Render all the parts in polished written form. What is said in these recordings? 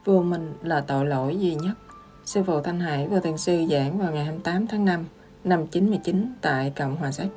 Vô minh là tội lỗi duy nhất. Sư phụ Thanh Hải Vô Thiền Sư giảng vào ngày 28 tháng 5 năm 99 tại Cộng hòa Séc.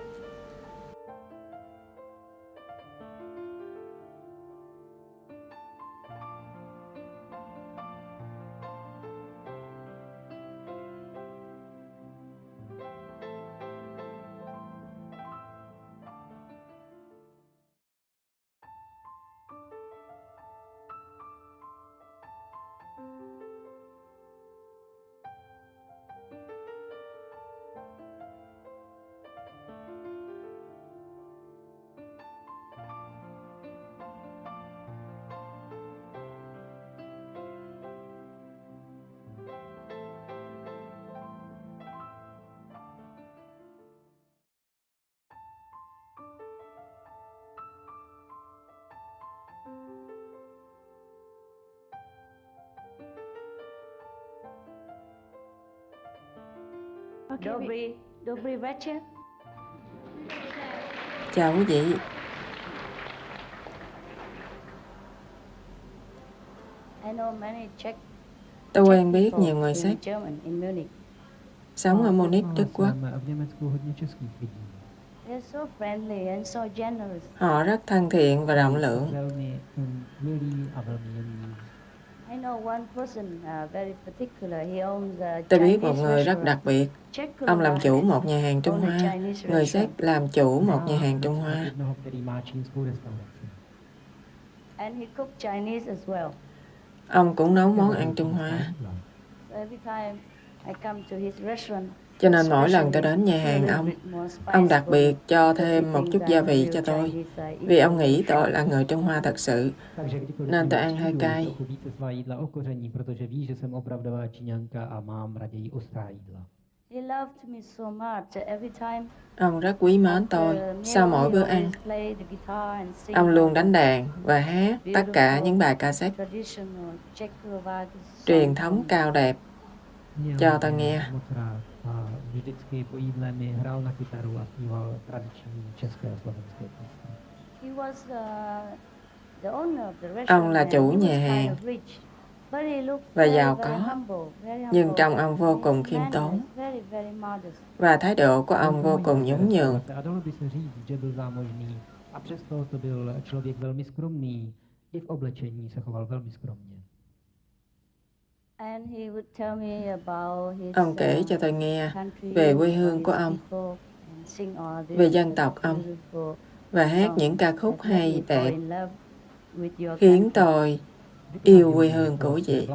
Dobry večer. Chào quý vị. Tôi quen biết nhiều người Séc sống ở Munich, Đức Quốc. Họ rất thân thiện và rộng lượng. Tôi biết một người rất đặc biệt. Ông làm chủ một nhà hàng Trung Hoa. Người Séc làm chủ một nhà hàng Trung Hoa. Ông cũng nấu món ăn Trung Hoa. Cho nên mỗi lần tôi đến nhà hàng ông đặc biệt cho thêm một chút gia vị cho tôi. Vì ông nghĩ tôi là người Trung Hoa thật sự, nên tôi ăn hơi cay. Ông rất quý mến tôi. Sau mỗi bữa ăn, ông luôn đánh đàn và hát tất cả những bài cassette truyền thống cao đẹp cho tôi nghe. Ông là chủ nhà hàng và giàu có, nhưng trong ông vô cùng khiêm tốn và thái độ của ông vô cùng nhún nhường. Ông kể cho tôi nghe về quê hương của ông, về dân tộc ông, và hát những ca khúc hay đẹp, khiến tôi yêu quê hương của chị.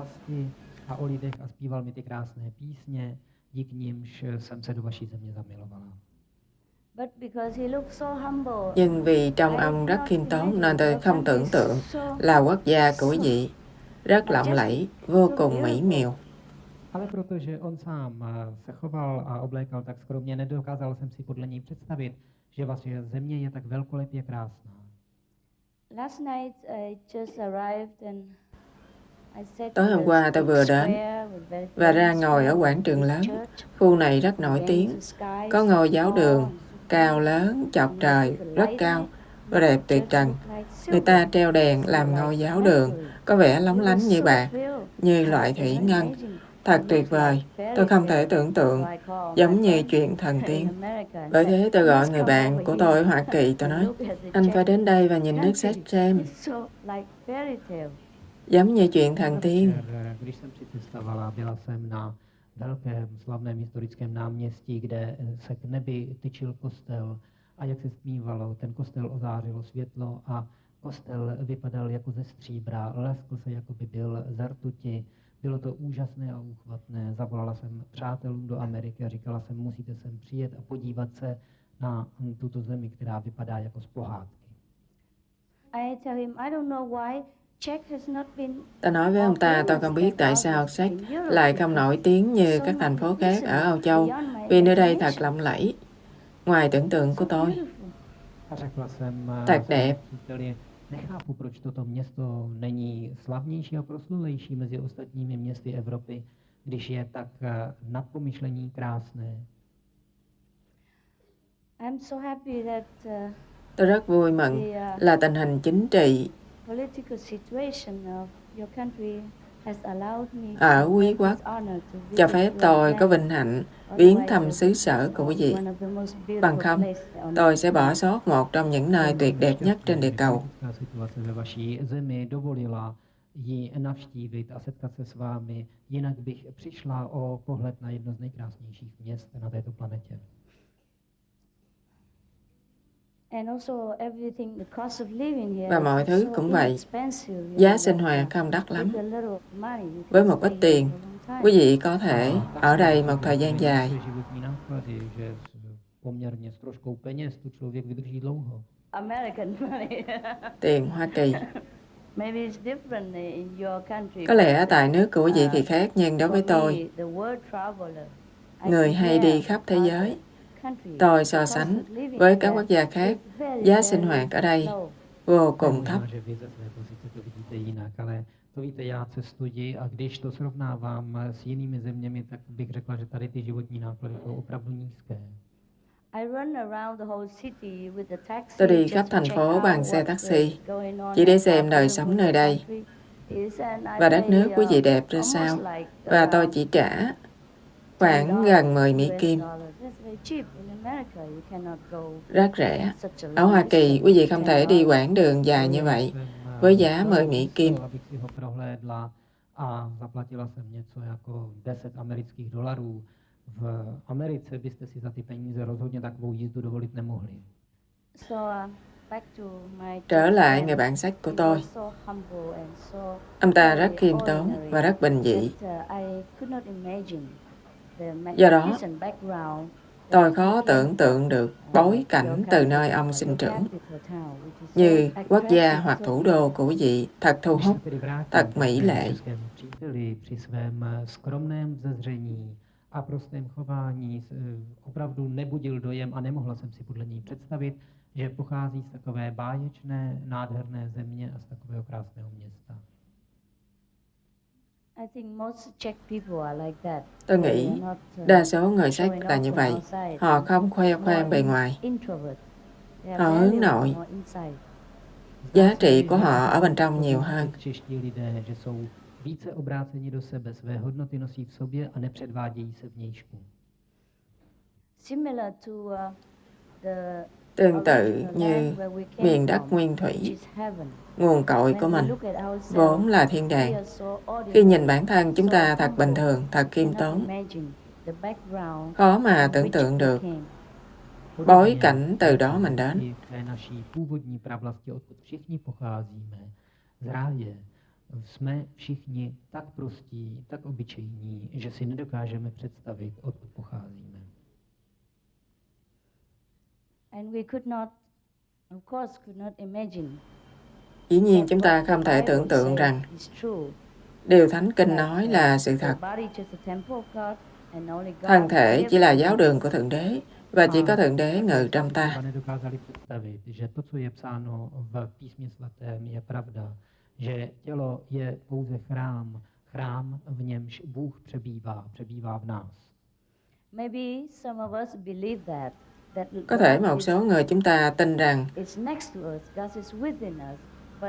Nhưng vì trong ông rất khiêm tốn nên tôi không tưởng tượng là quốc gia của chị rất lộng lẫy, vô cùng mỹ miều. Ale protože on sám se choval a oblékal tak skromně, nedokázal jsem si podle něj představit, že vaše země je tak velkolepě krásná. Tối hôm qua tôi vừa đến và ra ngồi ở quảng trường lớn. Khu này rất nổi tiếng. Có ngôi giáo đường cao lớn, chọc trời, rất cao và đẹp tuyệt trần. Người ta treo đèn làm ngôi giáo đường, có vẻ lóng lánh như bạc, như loại thủy ngân. Thật tuyệt vời, tôi không thể tưởng tượng, giống như chuyện thần tiên. Bởi thế tôi gọi người bạn của tôi ở Hoa Kỳ, tôi nói, anh phải đến đây và nhìn nước Séc xem. Giống như chuyện thần tiên. Když jsem přicestovala, byla jsem na velkém slavném historickém náměstí, kde se k nebi tyčil kostel a jak se stmívalo, ten kostel ozářilo světlo a kostel vypadal jako ze stříbra, leskl se, jako by byl ze rtuti. Bylo to úžasné a úchvatné. Zavolala jsem přátelům do Ameriky a říkala jsem, musíte sem přijet a podívat se na tuto zemi, která vypadá jako z pohádky. Tôi nói với ông ta, tôi không biết tại sao Séc lại không nổi tiếng như các thành phố khác ở Âu Châu, vì nơi đây thật lộng lẫy, ngoài tưởng tượng của tôi. Thật đẹp. Nechápu, proč toto město není slavnější a proslulejší mezi ostatními městy Evropy, když je tak nad pomyšlení krásné. Tôi rất vui mừng là tình hình chính trị ở quý quốc, cho phép tôi có vinh hạnh viếng thăm xứ sở của quý vị. Bằng không, tôi sẽ bỏ sót một trong những nơi tuyệt đẹp nhất trên địa cầu. ji navštívit a setkat se s vámi, jinak bych přišla o pohled na jedno z nejkrásnějších měst na této planetě. Và mọi thứ cũng vậy. Giá sinh hoạt không đắt lắm. Với một ít tiền, quý vị có thể ở đây một thời gian dài. Tiền Hoa Kỳ. Có lẽ tại nước của quý vị thì khác, nhưng đối với tôi, người hay đi khắp thế giới, tôi so sánh với các quốc gia khác, giá sinh hoạt ở đây vô cùng thấp. To víte, já cestuji a když to srovnávám s jinými zeměmi, tak bych řekla, že tady ty životní náklady jsou opravdu nízké. Tôi đi khắp thành phố bằng xe taxi, chỉ để xem đời sống nơi đây và đất nước quý vị đẹp ra sao. Và tôi chỉ trả khoảng gần 10 Mỹ Kim. Rất rẻ. Ở Hoa Kỳ, quý vị không thể đi quãng đường dài như vậy với giá 10 Mỹ Kim. A zaplatila jsem něco jako 10 amerických dolarů. V Americe byste si za ty peníze rozhodně takovou jízdu dovolit nemohli. Trở lại người bạn sách của tôi. Ông ta rất khiêm tốn và rất bình dị. Do đó, tôi khó tưởng tượng được bối cảnh từ nơi ông sinh trưởng, như quốc gia hoặc thủ đô của quý vị thật thu hút, thật mỹ lệ. Při svém skromném vzezření a prostém chování opravdu nebudil dojem a nemohla jsem si podle něj představit, že pochází z takové báječné, nádherné země a z takového krásného města. Tôi nghĩ đa số người Séc là như vậy. Họ không khoe khoang bề ngoài. Họ hướng nội. Giá trị của họ ở bên trong nhiều hơn. Více obráceni do sebe, své hodnoty nosí v sobě a nepředvádějí se vnějšku. Tương tự như miền đất nguyên thủy, nguồn cội của mình, vốn là thiên đàng. Khi nhìn bản thân chúng ta thật bình thường, thật khiêm tốn, khó mà tưởng tượng được bối cảnh từ đó mình đến. Jsme všichni tak prostí, tak obyčejní, že si nedokážeme představit, odkud pocházíme. Dĩ nhiên chúng ta không thể tưởng tượng rằng điều Thánh Kinh nói là sự thật. Thân thể chỉ là giáo đường của Thượng Đế và chỉ có Thượng Đế ngự trong ta. Že tělo je pouze chrám, v němž Bůh přebývá v nás. Có thể một số người chúng ta tin rằng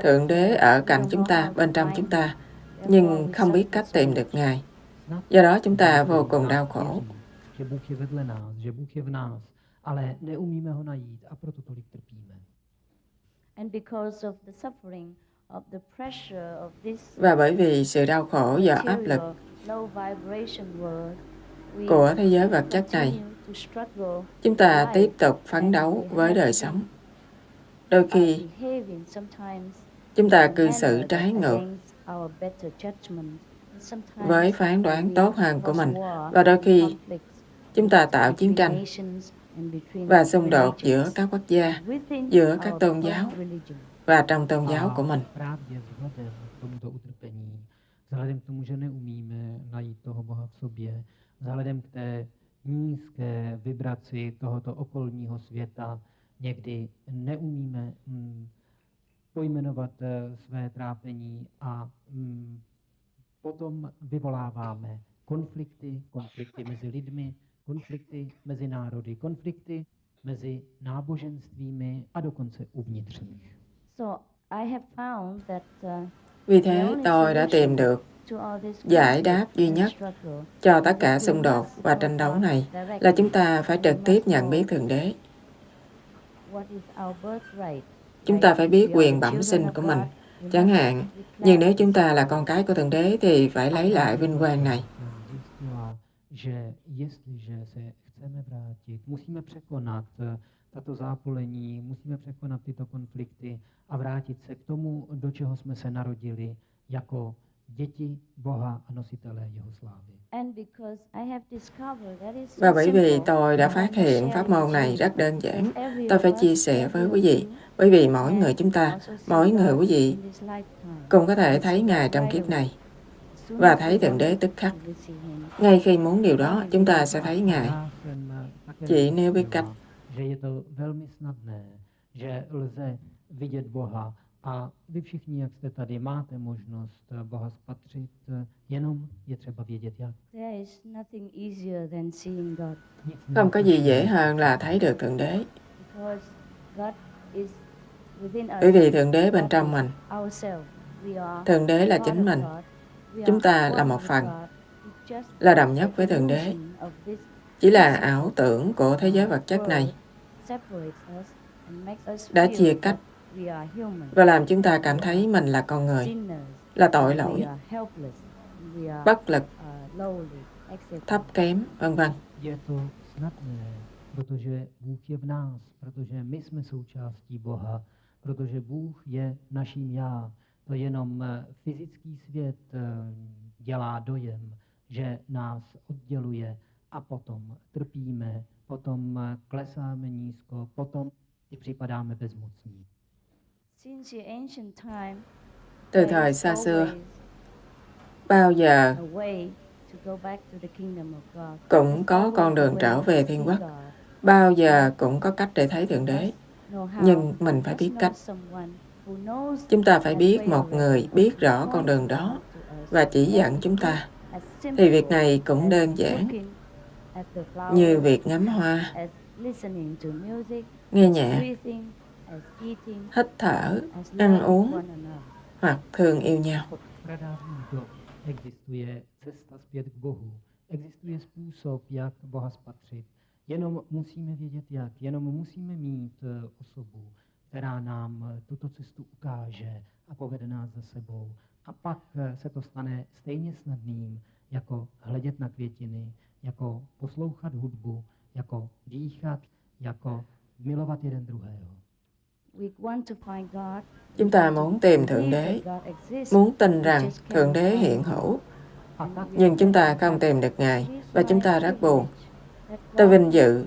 Thượng Đế ở cạnh chúng ta, bên trong chúng ta, nhưng không biết cách tìm được Ngài. Do đó chúng ta vô cùng đau khổ. Že Bůh je vedle nás, že Bůh je v nás, ale neumíme ho najít a proto tolik trpíme. Và bởi vì sự đau khổ do áp lực của thế giới vật chất này, chúng ta tiếp tục phấn đấu với đời sống. Đôi khi, chúng ta cư xử trái ngược với phán đoán tốt hơn của mình. Và đôi khi, chúng ta tạo chiến tranh và xung đột giữa các quốc gia, giữa các tôn giáo và trong tôn giáo của mình. Vzhledem k tomu, že neumíme najít toho Boha v sobě, vzhledem k té nízké vibraci tohoto okolního světa, někdy neumíme pojmenovat své trápení a potom vyvoláváme konflikty mezi lidmi, konflikty mezi národy, konflikty mezi náboženstvími a dokonce uvnitř nich. Vì thế tôi đã tìm được Giải đáp duy nhất cho tất cả xung đột và tranh đấu này là chúng ta phải trực tiếp nhận biết Thượng Đế. Chúng ta phải biết quyền bẩm sinh của mình. Chẳng hạn, nhưng nếu chúng ta là con cái của Thượng Đế thì phải lấy lại vinh quang này. Že jestliže se chceme vrátit, musíme překonat tato zápolení, musíme překonat tyto konflikty a vrátit se k tomu, do čeho jsme se narodili jako děti Boha a nositelé jeho slávy. Và bởi vì tôi đã phát hiện pháp môn này rất đơn giản, tôi phải chia sẻ với quý vị. Bởi vì mỗi người chúng ta, mỗi người quý vị cũng có thể thấy Ngài trong kiếp này và thấy Thượng Đế tức khắc. Ngay khi muốn điều đó, chúng ta sẽ thấy Ngài. Chỉ nếu biết cách. A vy všichni, jak jste tady, máte možnost Boha spatřit, jenom je třeba vědět jak. Không có gì dễ hơn là thấy được Thượng Đế. Bởi vì Thượng Đế bên trong mình. Thượng Đế là chính mình. Chúng ta là một phần, là đồng nhất với Thượng Đế. Chỉ là ảo tưởng của thế giới vật chất này đã chia cách và làm chúng ta cảm thấy mình là con người, là tội lỗi, bất lực, thấp kém, vân vân. Protože Bůh je v nás, protože my jsme součástí Boha, protože Bůh je naším já. To jenom fyzický svět dělá dojem, že nás odděluje a potom trpíme, potom klesáme nízko, potom si připadáme bezmocní. Từ thời xa xưa, bao giờ cũng có con đường trở về thiên quốc, bao giờ cũng có cách để thấy Thượng Đế, nhưng mình phải biết cách. Chúng ta phải biết một người biết rõ con đường đó và chỉ dẫn chúng ta. Thì việc này cũng đơn giản như việc ngắm hoa, nghe nhạc, hít thở, ăn uống hoặc thương yêu nhau. Existuje cesta zpět k Bohu. Existuje způsob, jak Boha spatřit. Jenom musíme vědět jak. Jenom musíme mít osobu, která nám tuto cestu ukáže a povede nás za sebou. A pak se to stane stejně snadným, jako hledět na květiny, jako poslouchat hudbu, jako dýchat, jako milovat jeden druhého. Chúng ta muốn tìm Thượng Đế, muốn tin rằng Thượng Đế hiện hữu, nhưng chúng ta không tìm được Ngài và chúng ta rất buồn. Tôi vinh dự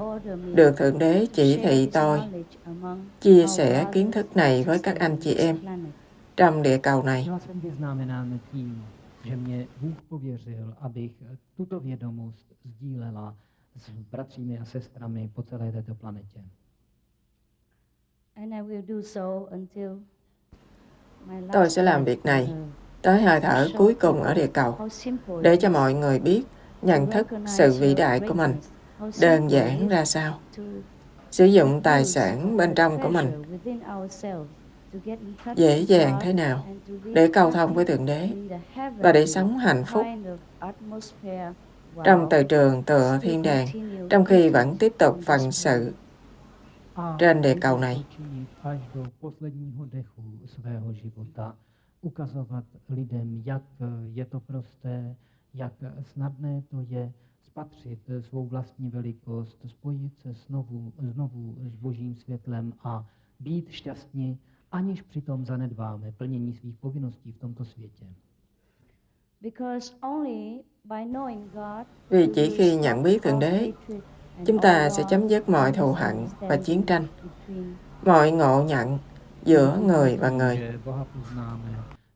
được Thượng Đế chỉ thị tôi chia sẻ kiến thức này với các anh chị em trong địa cầu này. Že mě Bůh pověřil, abych tuto vědomost sdílela s bratřími a sestrami po celé této planetě. Tôi sẽ làm việc này tới hơi thở cuối cùng ở địa cầu để cho mọi người biết nhận thức sự vĩ đại của mình đơn giản ra sao. Sử dụng tài sản bên trong của mình dễ dàng thế nào để cầu thông với Thượng Đế và để sống hạnh phúc trong từ trường tựa thiên đàng, trong khi vẫn tiếp tục phận sự trên địa cầu này. Ukazovat lidem, jak je to prosté, jak snadné to je spatřit svou vlastní velikost, spojit se znovu s Božím světlem a být šťastní, aniž přitom zanedbáme plnění svých povinností v tomto světě. Vì chỉ khi nhận biết Thượng Đế, chúng ta sẽ chấm dứt mọi thù hận và chiến tranh, mọi ngộ nhận giữa người và người.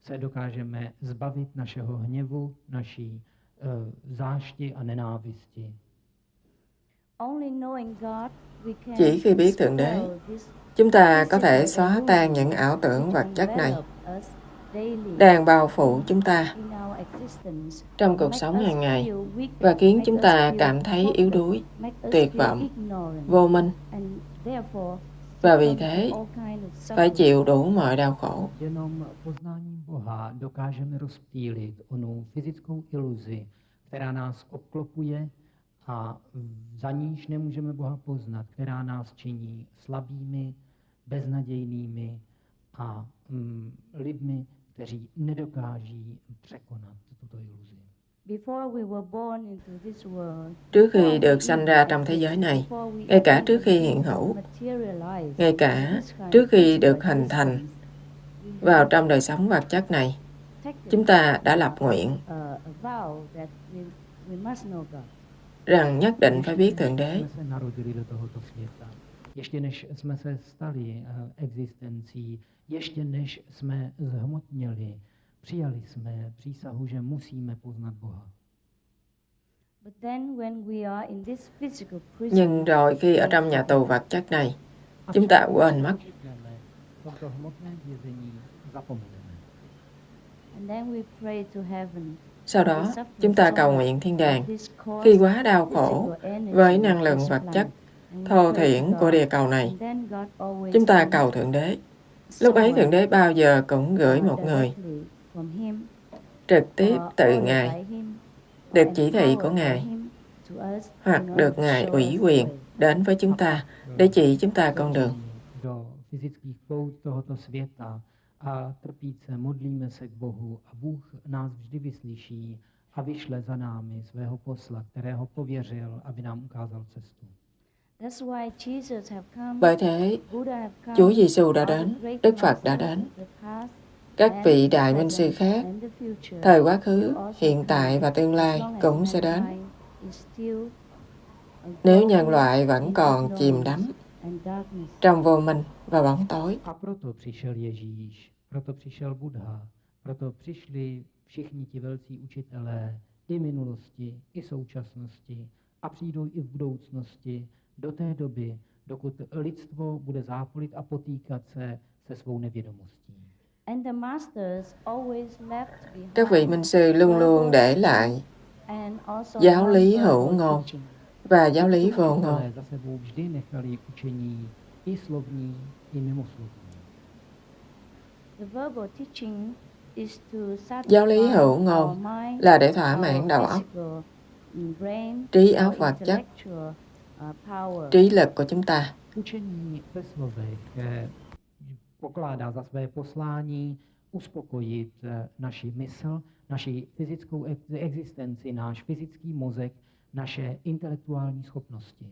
Se dokážeme zbavit našeho hněvu, naší zášti a nenávisti. Chỉ khi biết Thượng Đế, chúng ta có thể xóa tan những ảo tưởng vật chất này đang bao phủ chúng ta trong cuộc sống hàng ngày và khiến chúng ta cảm thấy yếu đuối, tuyệt vọng, vô minh. Và vì thế, phải chịu đủ mọi đau khổ. Jenom poznáním Boha dokážeme rozptýlit onu fyzickou iluzi, která nás obklopuje a za níž nemůžeme Boha poznat, která nás činí slabými, beznadějnými a lidmi, kteří nedokáží překonat tuto iluzi. Trước khi được sanh ra trong thế giới này, ngay cả trước khi hiện hữu, ngay cả trước khi được hình thành vào trong đời sống vật chất này, chúng ta đã lập nguyện rằng nhất định phải biết Thượng Đế. Ještě než jsme se stali existencí, ještě než jsme zhmotněli, přijali jsme přísahu, že musíme poznat Boha. Nhưng rồi khi ở trong nhà tù vật chất này, chúng ta quên mất. Sau đó, chúng ta cầu nguyện thiên đàng. Khi quá đau khổ với năng lượng vật chất thô thiển của địa cầu này, chúng ta cầu Thượng Đế. Lúc ấy Thượng Đế bao giờ cũng gửi một người trực tiếp từ Ngài, được chỉ thị của Ngài, hoặc được Ngài ủy quyền đến với chúng ta để chỉ chúng ta con đường. A trpíce modlíme se k Bohu a Bůh nás vždy vyslyší a vyšle za námi svého posla, kterého pověřil, aby nám ukázal cestu. Bởi thế, Chúa Giêsu đã đến, Đức Phật đã đến, các vị đại minh sư khác, thời quá khứ, hiện tại và tương lai cũng sẽ đến. Nếu nhân loại vẫn còn chìm đắm trong vô minh và bóng tối. A proto přišel Ježíš, proto přišel Buddha, proto přišli všichni ti velcí učitelé i minulosti, i současnosti a přijdou i v budoucnosti do té doby, dokud lidstvo bude zápolit a potýkat se se svou nevědomostí. Các vị minh sư luôn luôn để lại giáo lý hữu ngôn và giáo lý vô ngôn. Giáo lý hữu ngôn là để thỏa mãn đầu óc, trí óc vật chất, trí lực của chúng ta. Učení ve slovech pokládá za své poslání uspokojit naši mysl, naši fyzickou existenci, náš fyzický mozek, naše intelektuální schopnosti.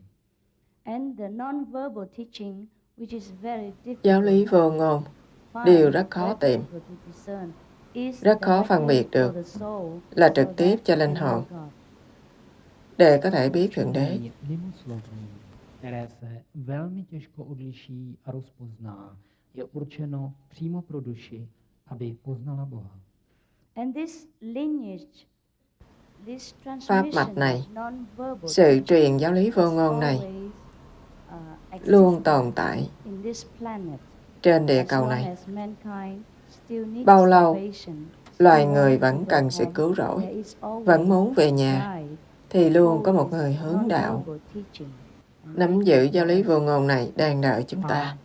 Giáo lý vô ngôn, điều rất khó tìm, rất khó phân biệt được, là trực tiếp cho linh hồn để có thể biết Thượng Đế. Které se velmi těžko odliší a rozpozná, je určeno přímo pro duši, aby poznala Boha. Pháp mạch này, sự truyền giáo lý vô ngôn này luôn tồn tại trên địa cầu này. Bao lâu loài người vẫn cần sự cứu rỗi, vẫn muốn về nhà, thì luôn có một người hướng đạo nắm giữ giáo lý vô ngôn này đang đợi chúng ta.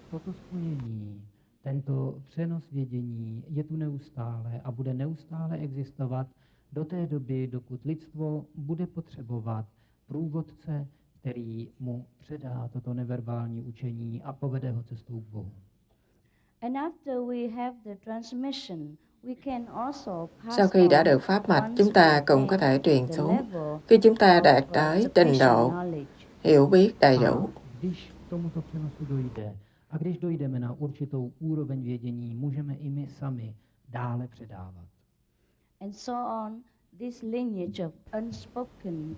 Tento přenos vědění je tu neustále a bude neustále existovat do té doby, dokud lidstvo bude potřebovat průvodce, který mu předá toto neverbální učení a povede ho cestou k Bohu. Sau khi đã được pháp mạch, chúng ta cũng có thể truyền xuống khi chúng ta đạt tới trình độ hiểu biết đầy đủ. A když dojdeme na určitou úroveň vědění, můžeme i my sami dále předávat.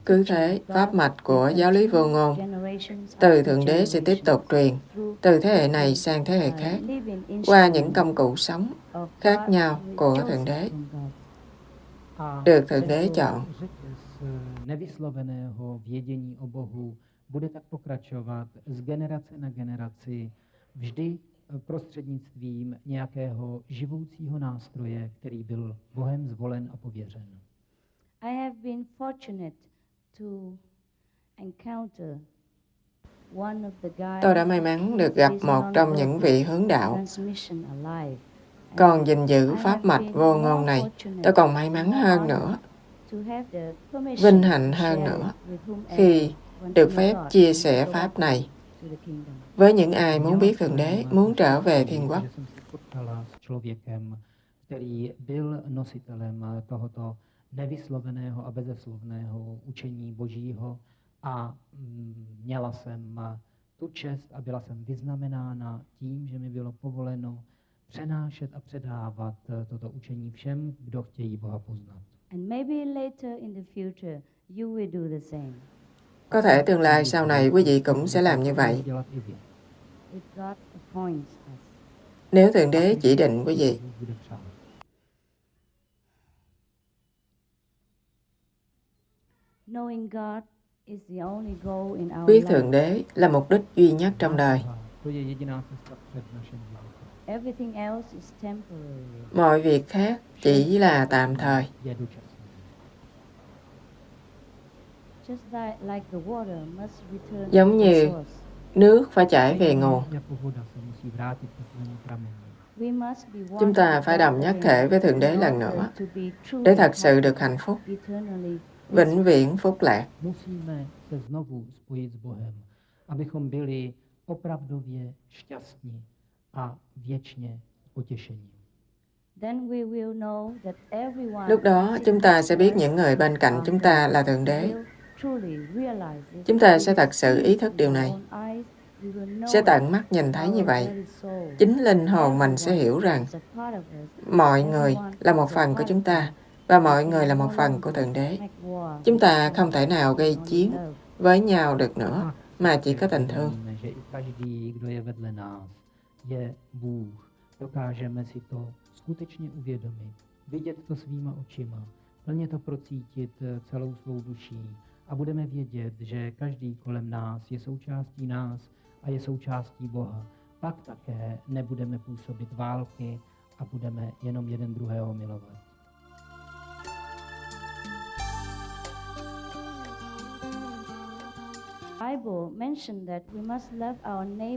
Cứ thế, pháp mạch của giáo lý vô ngôn từ Thượng Đế sẽ tiếp tục truyền từ thế hệ này sang thế hệ khác qua những công cụ sống khác nhau của Thượng Đế, được Thượng Đế chọn. Nevysloveného vědění o Bohu bude tak pokračovat z generace na generaci, vždy prostřednictvím nějakého živoucího nástroje, který byl Bohem zvolen a pověřen. Tôi đã may mắn được gặp một trong những vị hướng đạo còn gìn giữ pháp mạch vô ngôn này. Tôi còn may mắn hơn nữa, vinh hạnh hơn nữa khi được phép chia sẻ pháp này với những ai muốn biết Thượng Đế, muốn trở về Thiên Quốc. Který byl nositelem tohoto nevysloveného a bezeslovného učení Božího a měla jsem tu čest a byla jsem vyznamenána tím, že mi bylo povoleno přenášet a předávat toto učení všem, kdo chtějí Boha poznat. Có thể tương lai sau này quý vị cũng sẽ làm như vậy. Nếu Thượng Đế chỉ định quý vị. Biết Thượng Đế là mục đích duy nhất trong đời. Mọi việc khác chỉ là tạm thời. Giống như nước phải chảy về nguồn. Chúng ta phải đồng nhất thể với Thượng Đế lần nữa để thật sự được hạnh phúc, vĩnh viễn phúc lạc. Lúc đó chúng ta sẽ biết những người bên cạnh chúng ta là Thượng Đế. Chúng ta sẽ thật sự ý thức điều này, sẽ tận mắt nhìn thấy như vậy. Chính linh hồn mình sẽ hiểu rằng mọi người là một phần của chúng ta và mọi người là một phần của Thượng Đế. Chúng ta không thể nào gây chiến với nhau được nữa, mà chỉ có tình thương. Dokážeme si to skutečně uvědomit, vidět to svýma očima, plně to procítit celou svou duší a budeme vědět, že každý kolem nás je součástí nás a je součástí Boha. Pak také nebudeme působit války a budeme jenom jeden druhého milovat.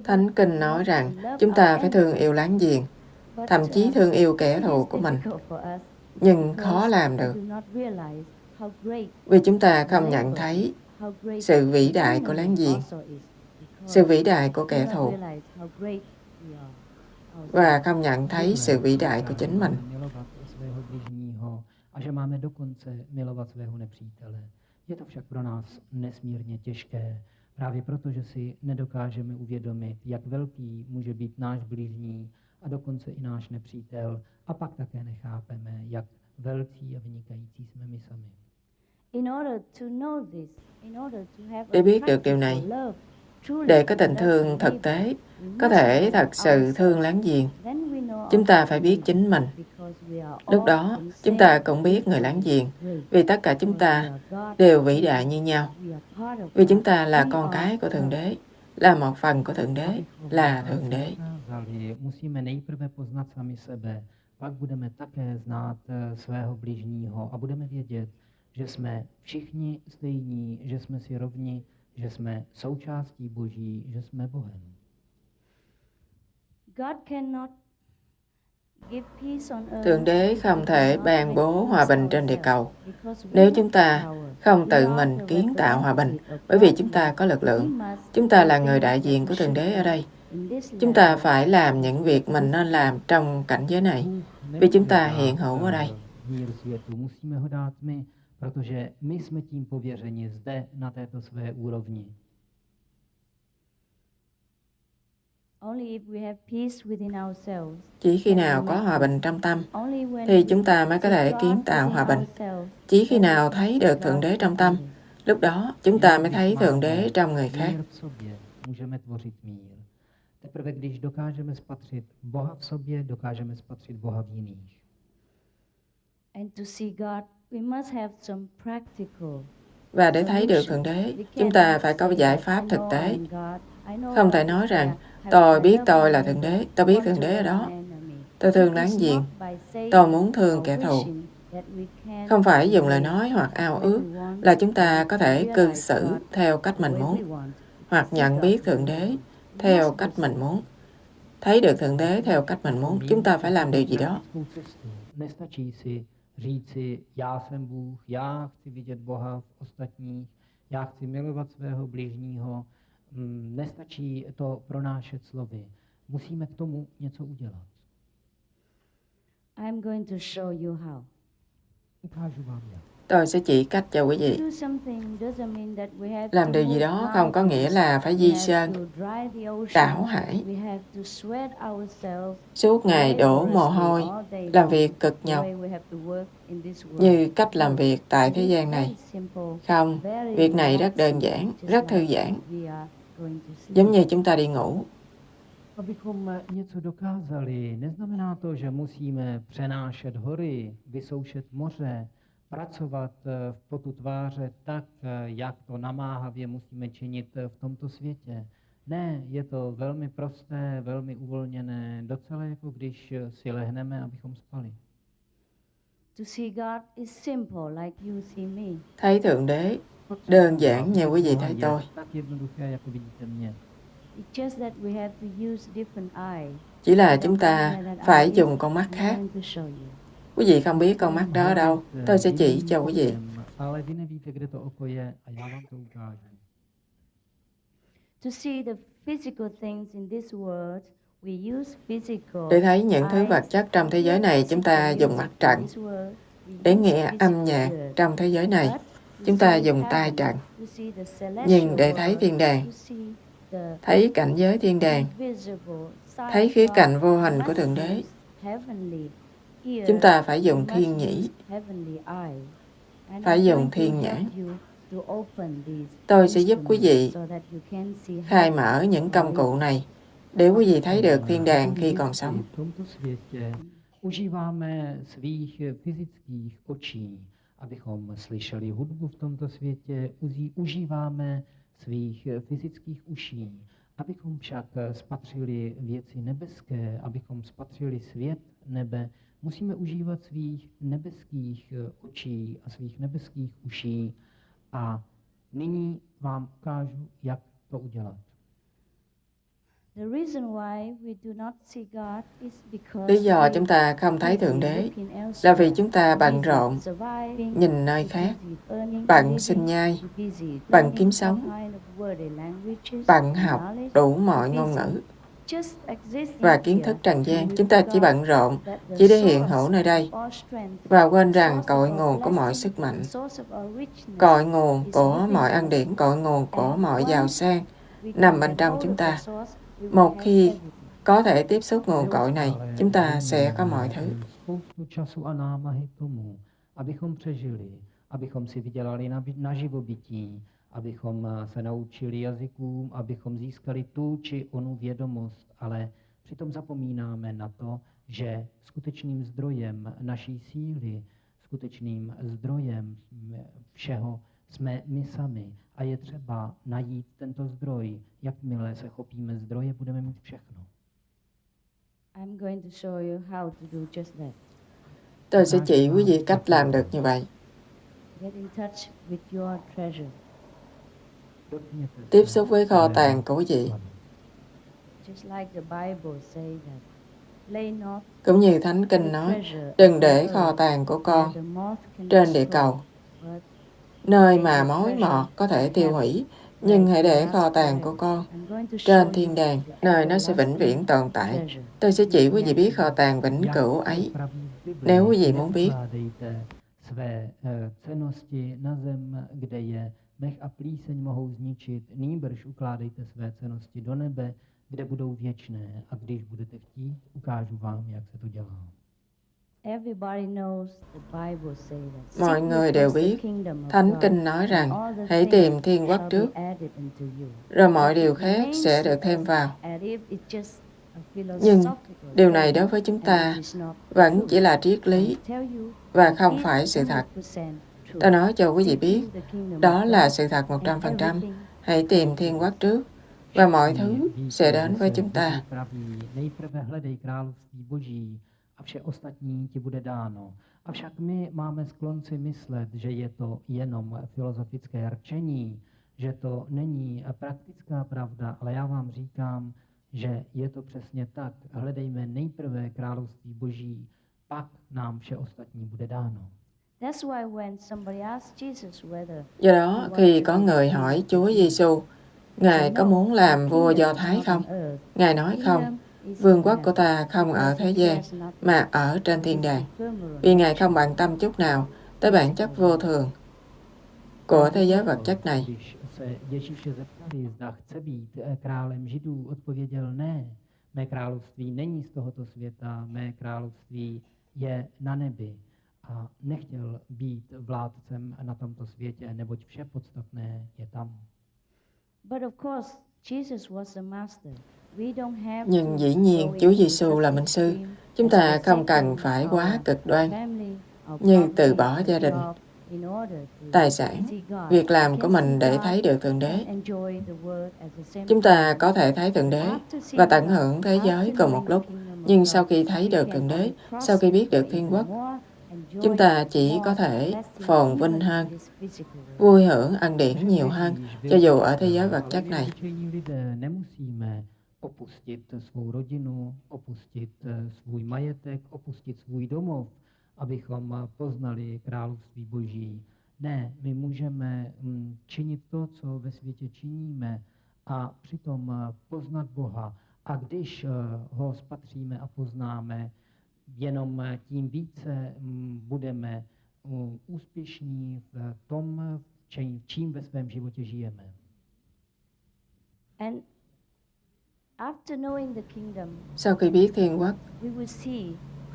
Thánh Kinh nói rằng chúng ta phải thương yêu láng giềng, thậm chí thương yêu kẻ thù của mình. Nhưng khó làm được, vì chúng ta không nhận thấy sự vĩ đại của láng giềng, sự vĩ đại của kẻ thù, và không nhận thấy sự vĩ đại của chính mình. Je to však pro nás nesmírně těžké, právě proto, že si nedokážeme uvědomit, jak velký může být náš blížní a dokonce i náš nepřítel, a pak také nechápeme, jak velcí a vynikající jsme my sami. Để biết được điều này, để có tình thương thực tế, có thể thật sự thương láng giềng, chúng ta phải biết chính mình. Lúc đó, chúng ta cũng biết người láng giềng, vì tất cả chúng ta đều vĩ đại như nhau. Vì chúng ta là con cái của Thượng Đế, là một phần của Thượng Đế, là Thượng Đế. Musíme nejprve poznat sami sebe, pak budeme také znát svého bližního a budeme vědět, že jsme všichni stejní, že jsme si rovni, že jsme součástí Boží, že jsme Bohem. Thượng Đế không thể ban bố hòa bình trên địa cầu nếu chúng ta không tự mình kiến tạo hòa bình, bởi vì chúng ta có lực lượng. Chúng ta là người đại diện của Thượng Đế ở đây. Chúng ta phải làm những việc mình nên làm trong cảnh giới này, vì chúng ta hiện hữu ở đây. Protože my jsme tím pověřeni zde na této své úrovni. Chỉ khi nào có hòa bình trong tâm thì chúng ta mới có thể kiến tạo hòa bình. Chỉ khi nào thấy được Thượng Đế trong tâm, lúc đó chúng ta mới thấy Thượng Đế trong người khác. Teprve když dokážeme spatřit Boha v sobě, dokážeme spatřit Boha v jiných. Và để thấy được Thượng Đế, chúng ta phải có giải pháp thực tế. Không thể nói rằng, tôi biết tôi là Thượng Đế, tôi biết Thượng Đế ở đó. Tôi thương láng giềng, tôi muốn thương kẻ thù. Không phải dùng lời nói hoặc ao ước là chúng ta có thể cư xử theo cách mình muốn. hoặc nhận biết Thượng Đế theo cách mình muốn. Thấy được Thượng Đế theo cách mình muốn, chúng ta phải làm điều gì đó. Nestačí si říci, já jsem Bůh, já chci vidět Boha v ostatních, já chci milovat svého bližního. Nestačí to pronášet slovy. Musíme k tomu něco udělat. I'm going to show you how. Ukážu vám jak. Tôi sẽ chỉ cách cho quý vị. Do something doesn't mean that we have Làm to điều gì move đó không có nghĩa mountains. là phải We di have sơn, to drive the ocean. đảo hải, We have to sweat ourselves. suốt ngày đổ mồ hôi, làm việc cực nhọc như cách làm việc tại thế gian này. Không, việc này rất đơn giản, rất thư giãn, giống như chúng ta đi ngủ. Abychom něco dokázali, neznamená to, že musíme přenášet hory, vysoušet moře, pracovat v potu tváře tak, jak to namáhavě musíme činit v tomto světě. Ne, je to velmi prosté, velmi uvolněné, docela jako když si lehneme, abychom spali. To see God is simple, like you see me. Thấy Thượng Đế đơn giản như quý vị thấy tôi. Tak jednoduché, jako vidíte mě. It's just that we have to use different eyes. Chỉ là chúng ta phải dùng con mắt khác. I'm going to show you. Quý vị không biết con mắt đó ở đâu, tôi sẽ chỉ cho quý vị. Ale vy nevíte, kde to oko je, a já vám to ukážu. To see the physical things in this world, we use physical. Để thấy những thứ vật eyes. chất trong thế giới này, chúng ta dùng mắt trần. Để nghe âm nhạc trong thế giới này, chúng ta dùng tai trần. Nhưng để thấy thiên đàng, thấy cảnh giới thiên đàng, thấy khía cạnh vô hình của Thượng Đế, chúng ta phải dùng thiên nhĩ, phải dùng thiên nhãn. Tôi sẽ giúp quý vị khai mở những công cụ này để quý vị thấy được thiên đàng khi còn sống. V tomto světě užíváme svých fyzických očí, abychom slyšeli hudbu v tomto světě, užíváme svých fyzických uší, abychom však spatřili věci nebeské, abychom spatřili svět nebe, musíme užívat svých nebeských očí a svých nebeských uší. A nyní vám ukážu, jak to udělat. Lý do chúng ta không thấy Thượng Đế là vì chúng ta bận rộn, nhìn nơi khác, bận sinh nhai, bận kiếm sống, bận học đủ mọi ngôn ngữ và kiến thức trần gian. Chúng ta chỉ bận rộn chỉ để hiện hữu nơi đây và quên rằng cội nguồn của mọi sức mạnh, cội nguồn của mọi ân điển, cội nguồn của mọi giàu sang nằm bên trong chúng ta. Một khi có thể tiếp xúc nguồn cội này, chúng ta sẽ có mọi thứ. Spoustu času a námahy k tomu, abychom přežili, abychom si vydělali na živobytí, abychom se naučili jazykům, abychom získali tu či onu vědomost, ale přitom zapomínáme na to, že skutečným zdrojem naší síly, skutečným zdrojem všeho jsme my sami. A je třeba najít tento zdroj. Jakmile se chopíme zdroje, budeme mít všechno. Tôi sẽ chỉ quý vị cách làm được như vậy. Tiếp xúc với kho tàng của quý vị. Cũng như Thánh Kinh nói, đừng để kho tàng của con trên địa cầu, nơi mà mối mọt có thể tiêu hủy, nhưng hãy để kho tàng của con trên thiên đàng, nơi nó sẽ vĩnh viễn tồn tại. Tôi sẽ chỉ quý vị biết kho tàng vĩnh cửu ấy, nếu quý vị muốn biết. Své cennosti na zem, kde je mech a plíseň mohou zničit, nýbrž ukládejte své cennosti do nebe, kde budou věčné. A když budete chtít, ukážu vám, jak se to dělá. Mọi người đều biết, Thánh Kinh nói rằng hãy tìm thiên quốc trước, rồi mọi điều khác sẽ được thêm vào. Nhưng điều này đối với chúng ta vẫn chỉ là triết lý và không phải sự thật. Tôi nói cho quý vị biết, đó là sự thật 100%. Hãy tìm thiên quốc trước và mọi thứ sẽ đến với chúng ta. A vše ostatní ti bude dáno. Avšak my máme sklon si myslet, že je to jenom filozofické rčení, že to není praktická pravda, ale já vám říkám, že je to přesně tak. Hledejme nejprve království Boží, pak nám vše ostatní bude dáno. That's why when somebody asks Jesus whether Do đó, khi có người hỏi Chúa Giêsu, Ngài có muốn làm vua Do Thái không? Ngài nói không, vương quốc của ta không ở thế gian, mà ở trên thiên đàng. Vì Ngài không bận tâm chút nào tới bản chất vô thường của thế giới vật chất này. Když se Ježíše zeptali, zda chce být králem Židů, odpověděl ne. Mé království není z tohoto světa, mé království je na nebi. A nechtěl být vládcem na tomto světě, neboť vše podstatné je tam. But of course, Jesus was the master. We don't have Nhưng to dĩ nhiên, go Chúa into Giêsu là such minh sư. extreme Chúng ta as không to cần forsake phải quá our cực đoan family, our như từ property, bỏ gia đình, job in order to tài sản, see God. việc làm We của can mình see để God thấy được Thượng Đế. and enjoy the world at the same Chúng ta time. có thể thấy Thượng Đế After seeing và tận God, hưởng thế giới after cùng knowing một the lúc. kingdom of Nhưng God, sau khi thấy we được can Thượng Đế, only sau khi biết được prosper Thiên even Quốc, more, enjoy chúng ta chỉ more có thể blessing phồn vinh even hơn, in this physical world. vui hưởng ân điển nhiều hơn, cho dù ở thế giới vật chất Ale my này. obyčejní lidé nemusíme opustit svou rodinu, opustit svůj majetek, opustit svůj domov, abychom poznali království Boží. Ne, my můžeme činit to, co ve světě činíme a přitom poznat Boha. A když ho spatříme a poznáme, jenom tím více budeme úspěšní v tom, čím ve svém životě žijeme. And after knowing the kingdom, Sau khi biết Thiên Quốc, we will see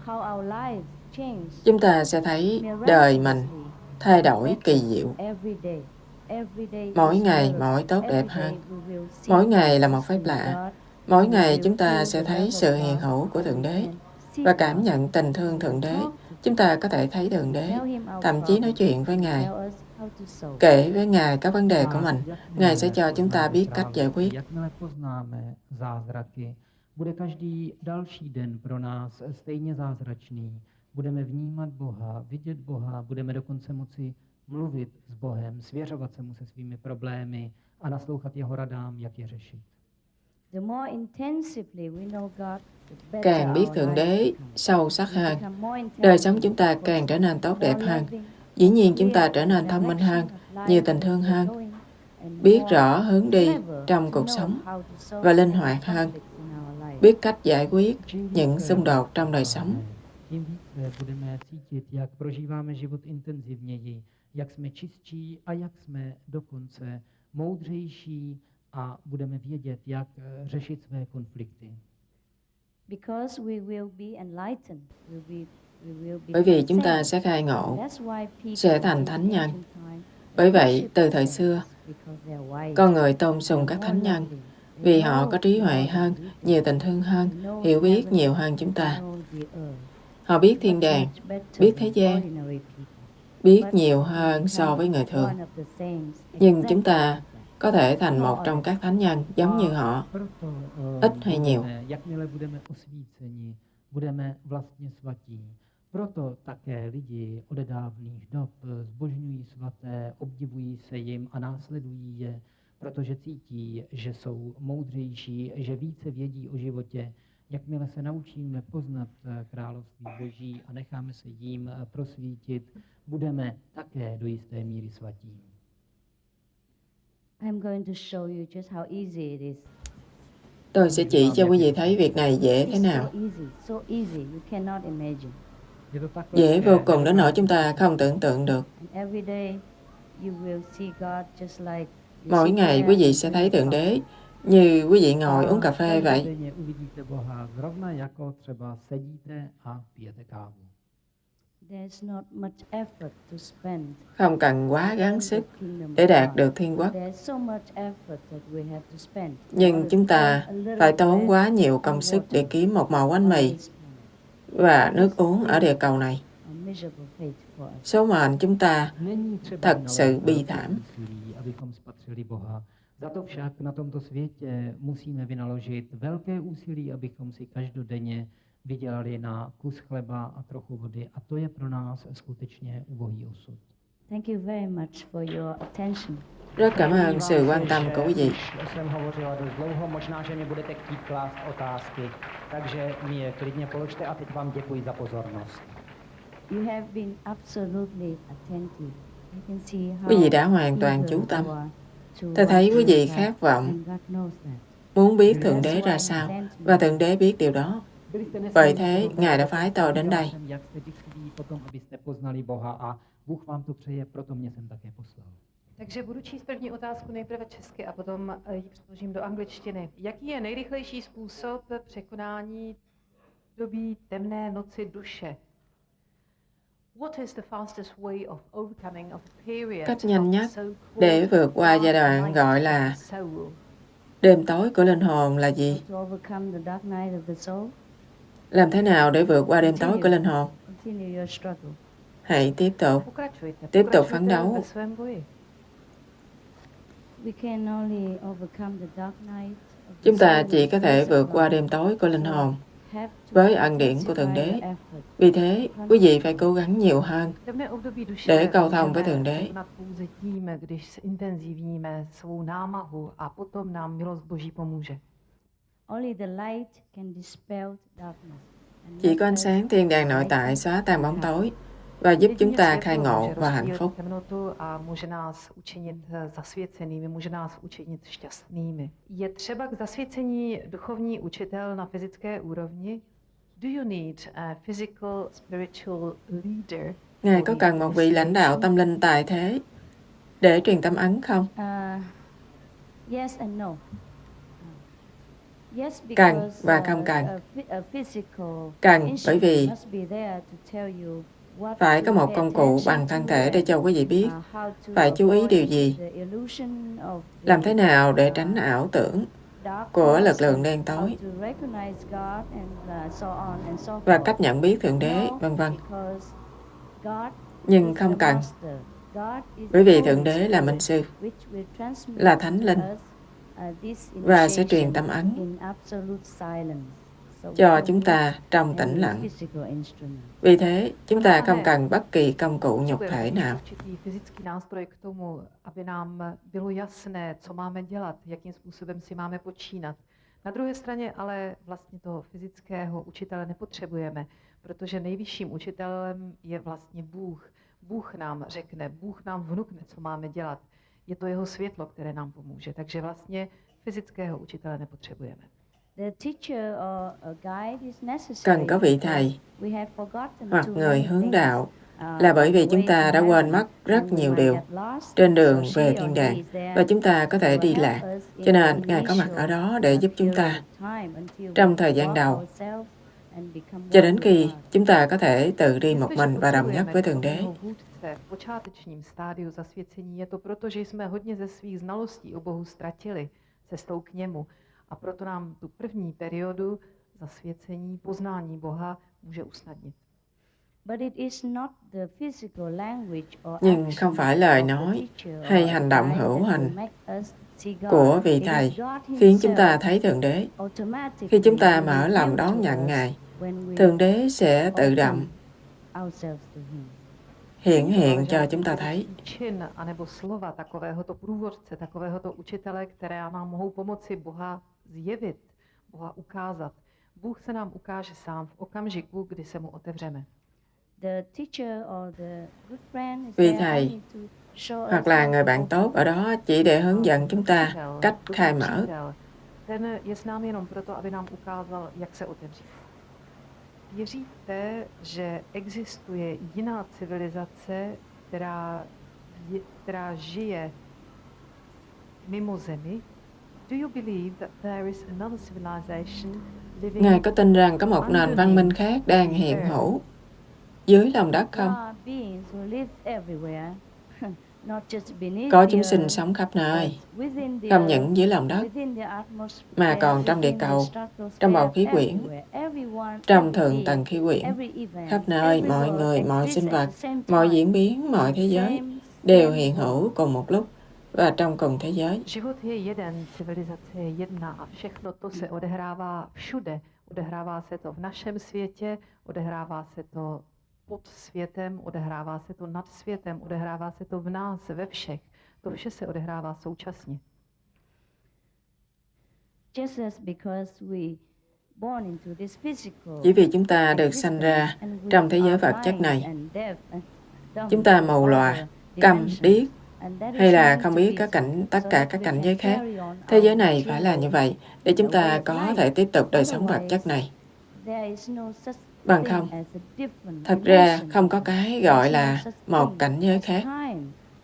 how our lives change chúng ta sẽ thấy đời mình miraculously, thay đổi better kỳ diệu. every day. Every day Mỗi is ngày miracle. mỗi tốt đẹp Every day hơn. we will see Mỗi ngày là the một phép blessing of lạ. God. Mỗi We ngày will chúng ta feel sẽ the thấy love sự of hiện God, hữu của and Thượng we Đế can see và God. cảm nhận tình thương Thượng Đế. Chúng ta có thể thấy Thượng Đế, Tell him our thậm chí nói problem, chuyện với Ngài, tell us how to solve. kể với Ngài các vấn đề của mình. Ngài sẽ cho chúng ta biết cách giải quyết. Jakmile poznáme zázraky, bude každý další den pro nás stejně zázračný. Budeme vnímat Boha, vidět Boha, budeme dokonce moci mluvit s Bohem, svěřovat se mu se svými problémy a naslouchat jeho radám, jak je řešit. The more intensively we know God, the better Càng biết our Thượng life Đế becomes. sâu sắc We hơn, become more đời sống intelligent, chúng ta of càng course, trở nên tốt đẹp more hơn. loving, Dĩ nhiên chúng ta clear trở nên the thông minh direction hơn, of life nhiều tình that thương we're hơn, going, and biết more rõ hướng đi clever trong to cuộc know sống how to solve và linh any hoạt hơn, conflicts in our life. biết cách giải quyết những xung đột trong đời sống. Tím více budeme cítit, jak prožíváme život intenzivněji, jak jsme čistší a jak jsme dokonce moudřejší a budeme vědět, jak řešit své konflikty. Because we will be enlightened, we will be Bởi vì chúng ta saints. sẽ khai ngộ. That's why people sẽ thành in thánh nhân. ancient time Bởi vậy, worship từ thời saints xưa, because they are wise, con người tôn sùng they các are thánh more nhân loving, they vì họ know có trí huệ more hơn, than we do. nhiều tình thương hơn, They know hiểu biết heaven, nhiều hơn chúng they ta. know the earth. Họ biết thiên Much, đàng, much better biết thế than gian, ordinary people. biết But nhiều we hơn so become với người thường. one of the saints Nhưng exactly chúng ta like that. có thể thành một trong các thánh nhân giống như họ. Proto Ít hay nhiều. budeme, jakmile budeme osvíceni, budeme vlastně svatí. Proto také lidi od dávných dob zbožňují svaté, obdivují se jim a následují je, protože cítí, že jsou moudřejší, že více vědí o životě. Jakmile se naučíme poznat království Boží a necháme se jím prosvítit, budeme také do jisté míry svatí. I'm going to show you just how easy it is. Tôi sẽ chỉ cho quý vị thấy việc này dễ thế It's nào. so easy, you cannot imagine. Je to tak Dễ lehké, vô cùng đến nỗi nedokážete chúng ta không tưởng tượng được. And every day you will see God just like you Mỗi sit ngày there quý vị and sẽ drink thấy Thượng coffee. Đế như quý vị ngồi uống cà phê vậy. Každodenně uvidíte Boha, zrovna jako třeba sedíte a pijete kávu. There's not much effort to spend Không cần quá in gắng the sức kingdom để of đạt God. được Thiên Quốc. There's so much effort that we have to spend. in Nhưng order chúng to ta earn a little phải tốn bread quá nhiều and công sức water để kiếm một mẩu bánh on mì this planet. và nước uống ở địa cầu này. A miserable fate for us. Số mệnh chúng ta Není třeba thật sự nalézt bi velké thảm. úsilí, abychom spatřili Boha. Za to však na tomto světě musíme vynaložit velké úsilí, abychom si každodenně vydělali na kus chleba a trochu vody. A to je pro nás skutečně ubohý osud. Thank you very much for your attention. Rất cảm ơn sự quan tâm của quý vị. Jsem hovořila dost dlouho, možná, že mi budete chtít klást otázky, takže mi je klidně položte a teď vám děkuji za pozornost. You have been absolutely attentive. I can see how Quý vị đã hoàn toàn eager chú you tâm. are to Tôi thấy want quý to vị know khát God, vọng, and God knows that. muốn biết Thượng Đế ra sao, và Thượng Đế biết điều đó. Vậy thế, Ngài đã phái tôi đến đây. Jak jste dětví potom, abyste poznali Boha a Bůh vám to přeje, proto mě jsem také poslal. Takže budu číst první otázku nejprve česky a potom ji přeložím do angličtiny. Jaký je nejrychlejší způsob překonání doby temné noci duše? What is the fastest way of overcoming of a period Cách nhanh nhất of so-called để vượt qua giai dark đoạn night gọi of là the soul? đêm tối của linh hồn là gì? To overcome the dark night of the soul, Làm thế nào để vượt qua đêm tối của linh hồn? continue your struggle. Hãy tiếp tục. Pokračujte, Tiếp tục pokračujte phấn đấu. ve svém boji. We can only overcome the dark night of the Chúng ta soul chỉ with có thể grace vượt of qua God. đêm tối của linh hồn Have to với ân điển của Thượng Đế. intensify your effort. Vì thế, quý vị phải cố gắng nhiều hơn Temné období duše để cầu thông với Thượng můžeme Đế. překonat pouze tím, když zintenzivníme svou námahu a potom nám milost Boží pomůže. Only the light can dispel darkness. and Chỉ make có ánh us sáng thiên đàng nội tại xóa tan bóng tối và giúp chúng ta khai ngộ và hạnh phúc. Temnotu a může nás učinit zasvěcenými, může nás učinit šťastnými. Je třeba k zasvěcení duchovní učitel na fyzické úrovni? Do you need a physical spiritual leader? Ngài có cần một vị lãnh đạo tâm linh tài thế để truyền tâm ấn không? Yes and no. Yes, Cần because và không cần. a physical Cần bởi vì instrument must be there to tell you what phải to có một pay công cụ attention bằng thân to thể để and, cho quý vị biết how to phải chú ý avoid điều gì, the illusion of làm the, thế nào để tránh ảo tưởng của lực darkness, lượng đen how tối to recognize God and so on and so và forth. cách nhận biết Thượng Đế, No, vân vân. because God Nhưng is không the cần, master. God is bởi the vì Holy Thượng Đế là Minh Spirit, Sư, which will transmit là Thánh Linh to us, this và sẽ truyền initiation tâm ấn in absolute silence. So we cho don't chúng need ta trong tĩnh any lặng. physical instrument. Vì thế, chúng ta không cần bất kỳ công cụ nhục thể nào. Určitý fyzický nástroj k tomu, aby nám bylo jasné, co máme dělat, jakým způsobem si máme počínat. Na druhé straně ale vlastně toho fyzického učitele nepotřebujeme, protože nejvyšším učitelem je vlastně Bůh. Bůh nám řekne, Bůh nám vnukne, co máme dělat. Je to jeho světlo, které nám pomůže. Takže vlastně fyzického učitele nepotřebujeme. The teacher or a guide is necessary Cần có vị because thầy we have forgotten hoặc too người many hướng things, đạo là bởi vì chúng ta đã quên mất rất nhiều điều trên đường về thiên đàng và chúng ta có thể đi lạc. Cho nên Ngài có mặt ở đó để giúp chúng ta trong thời gian đầu, cho đến khi chúng ta có thể tự đi một mình và đồng nhất với Thượng Đế. V počátečním stádiu zasvěcení je to proto, že jsme hodně ze svých znalostí o Bohu ztratili cestou k němu. A proto nám tu první periodu zasvěcení, poznání Boha může usnadnit. Nhưng không phải lời nói hay hành động hữu hình của vị thầy khiến chúng ta thấy Thượng Đế. Khi chúng ta mở lòng đón nhận Ngài, Thượng Đế sẽ tự động hiện cho chúng ta thấy. Čin anebo slova takovéhoto průvodce, takovéhoto učitele, které nám mohou pomoci Boha zjevit, Boha ukázat. Bůh se nám ukáže sám v okamžiku, kdy se mu otevřeme. Vị thầy hoặc là người bạn tốt ở đó chỉ để hướng dẫn chúng ta cách khai mở. Ten je s námi jenom proto, aby nám ukázal, jak se otevřít. Věříte, že existuje jiná civilizace, která žije mimo Zemi? Do you believe that there is another civilization living Ngài có tin rằng có một nền văn minh khác đang hiện hữu dưới lòng đất không? Có chúng sinh sống khắp nơi, không những dưới lòng đất, mà còn trong địa cầu, trong bầu khí quyển, trong thượng tầng khí quyển, khắp nơi, mọi người, mọi sinh vật, mọi diễn biến, mọi thế giới đều hiện hữu cùng một lúc và trong cùng thế giới. Život je jeden, civilizace je jedna a všechno to se odehrává všude. Odehrává se to v našem světě, odehrává se to pod světem, odehrává se to nad světem, odehrává se to v nás, ve všech. To vše se odehrává současně. Just as because we born into this physical Chỉ vì chúng ta được sanh ra existence and trong thế we giới are vật chất blind này, and deaf and dumb chúng ta to mù lòa, other câm, dimensions, điếc, and that hay is là meant không to biết be tất so, cả so các that we cảnh can giới khác. carry on Thế our giới này phải là material như vậy để chúng way ta of có life. thể tiếp tục đời sống vật chất này. There is no such Bằng thing không, as a different thật ra dimension. không có cái There gọi is no là such một thing cảnh giới as khác. time,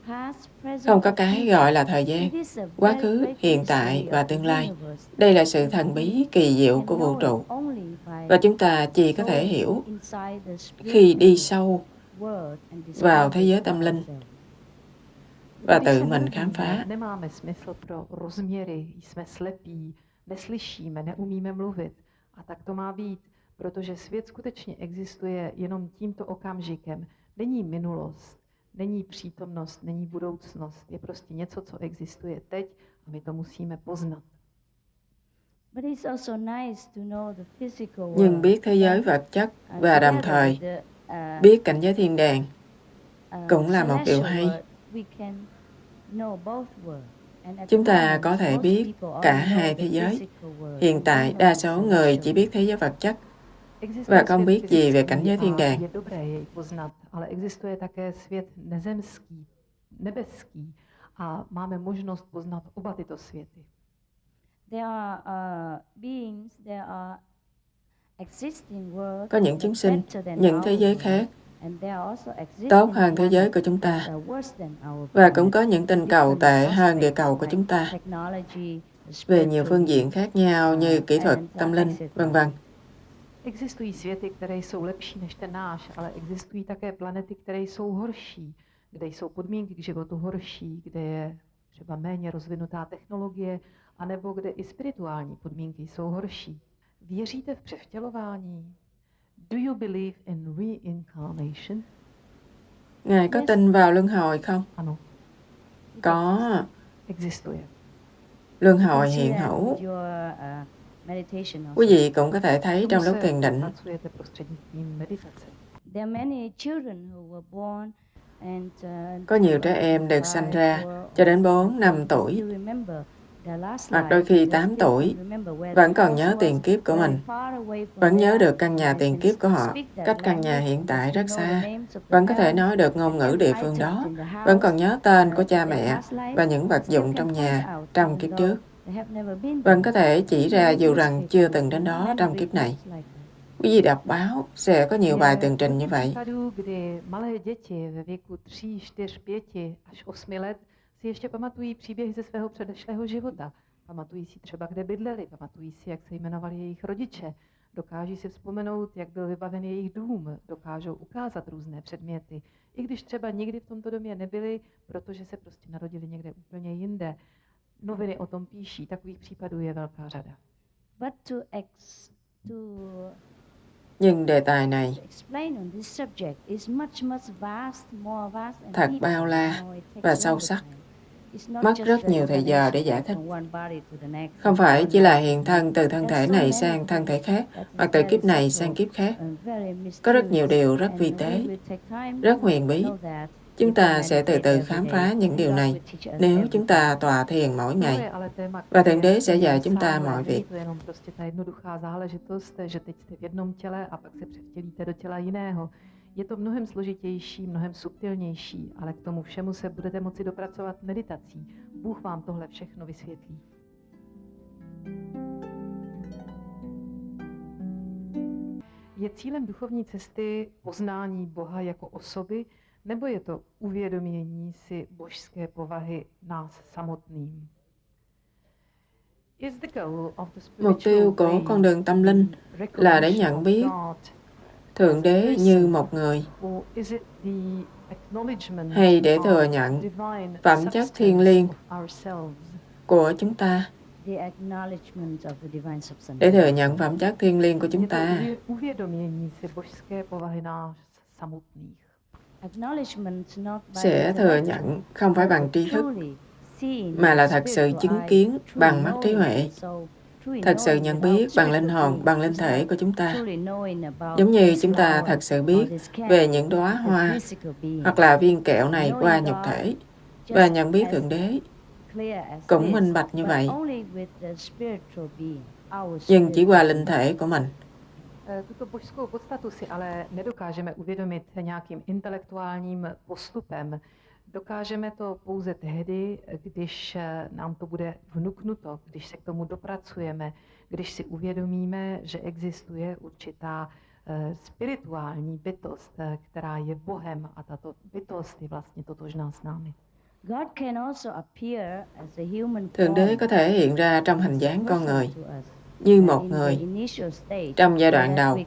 past, present, Không có or cái future. gọi là thời gian, It is a quá very khứ, great hiện tại mystery và of the tương lai. universe. Đây là sự thần bí, kỳ diệu của vũ trụ. Và chúng ta chỉ có thể hiểu khi đi sâu vào thế giới tâm linh và Když tự se mình narodíme, khám phá. nemáme smysl pro rozměry, jsme slepí, neslyšíme, neumíme mluvit. A tak to má být, protože svět skutečně existuje jenom tímto okamžikem. Není minulost, není přítomnost, není budoucnost. Je prostě něco, co existuje teď a my to musíme poznat. Nhưng biết thế giới vật chất và đồng thời biết cảnh giới thiên đàng cũng là một điều hay. Chúng ta có thể biết cả hai thế giới. Hiện tại, đa số người chỉ biết thế giới vật chất và không biết gì về cảnh giới thiên đàng. Je dobré jej poznat, ale existuje také svět nezemský, nebeský a máme možnost poznat oba tyto světy. Có những chúng sinh, những thế giới khác tốt hơn thế giới của chúng ta, và cũng có những tinh cầu tệ hơn địa cầu của chúng ta về nhiều phương diện khác nhau như kỹ thuật, tâm linh, vân vân. Existují světy, které jsou lepší než ten náš, ale existují také planety, které jsou horší, kde jsou podmínky k životu horší, kde je třeba méně rozvinutá technologie, anebo kde i spirituální podmínky jsou horší. Věříte v převtělování? Do you believe in reincarnation? Ngài có tin vào luân hồi không? Ano. Có. Existuje. Luân hồi hiện hữu. Quý vị cũng có thể thấy trong lúc thiền định. Có nhiều trẻ em được sanh ra cho đến 4-5 tuổi, hoặc đôi khi 8 tuổi, vẫn còn nhớ tiền kiếp của mình, vẫn nhớ được căn nhà tiền kiếp của họ, cách căn nhà hiện tại rất xa, vẫn có thể nói được ngôn ngữ địa phương đó, vẫn còn nhớ tên của cha mẹ và những vật dụng trong nhà trong kiếp trước, vẫn có thể chỉ ra dù rằng chưa từng đến đó trong kiếp này. Quý vị đọc báo sẽ có nhiều bài tường trình như vậy. Si ještě pamatují příběhy ze svého předešlého života. Pamatují si třeba, kde bydleli, pamatují si, jak se jmenovali jejich rodiče. Dokáží si vzpomenout, jak byl vybaven jejich dům, dokážou ukázat různé předměty. I když třeba nikdy v tomto domě nebyli, protože se prostě narodili někde úplně jinde. Noviny o tom píší, takových případů je velká řada. Nhưng đề tài này thật bao la và sâu sắc, mất rất nhiều thời giờ để giải thích. Không phải chỉ là hiện thân từ thân thể này sang thân thể khác, hoặc từ kiếp này sang kiếp khác. Có rất nhiều điều rất vi tế, rất huyền bí. Chúng ta sẽ từ từ khám phá những điều này nếu chúng ta tọa thiền mỗi ngày, và Thượng Đế sẽ dạy chúng ta mọi việc. Je to mnohem složitější, mnohem subtilnější, ale k tomu všemu se budete moci dopracovat meditací. Bůh vám tohle všechno vysvětlí. Je cílem duchovní cesty poznání Boha jako osoby, nebo je to uvědomění si božské povahy nás samotným? Mục tiêu của con đường tâm linh là để nhận biết Thượng Đế như một người, hay để thừa nhận phẩm chất thiêng liêng của chúng ta, để thừa nhận phẩm chất thiêng liêng của chúng ta. Sẽ thừa nhận không phải bằng tri thức, mà là thật sự chứng kiến bằng mắt trí huệ, thật sự nhận biết bằng linh hồn, bằng linh thể của chúng ta. Giống như chúng ta thật sự biết về những đóa hoa hoặc là viên kẹo này qua nhục thể. và nhận biết Thượng Đế cũng minh bạch như vậy, nhưng chỉ qua linh thể của mình. Tuto božskou podstatu si ale nedokážeme uvědomit nějakým intelektuálním postupem. Dokážeme to pouze tehdy, když nám to bude vnuknuto, když se k tomu dopracujeme, když si uvědomíme, že existuje určitá spirituální bytost, která je Bohem a tato bytost je vlastně totožná s námi. Thượng Đế có thể hiện ra trong hình dáng con người, như một người trong giai đoạn đầu,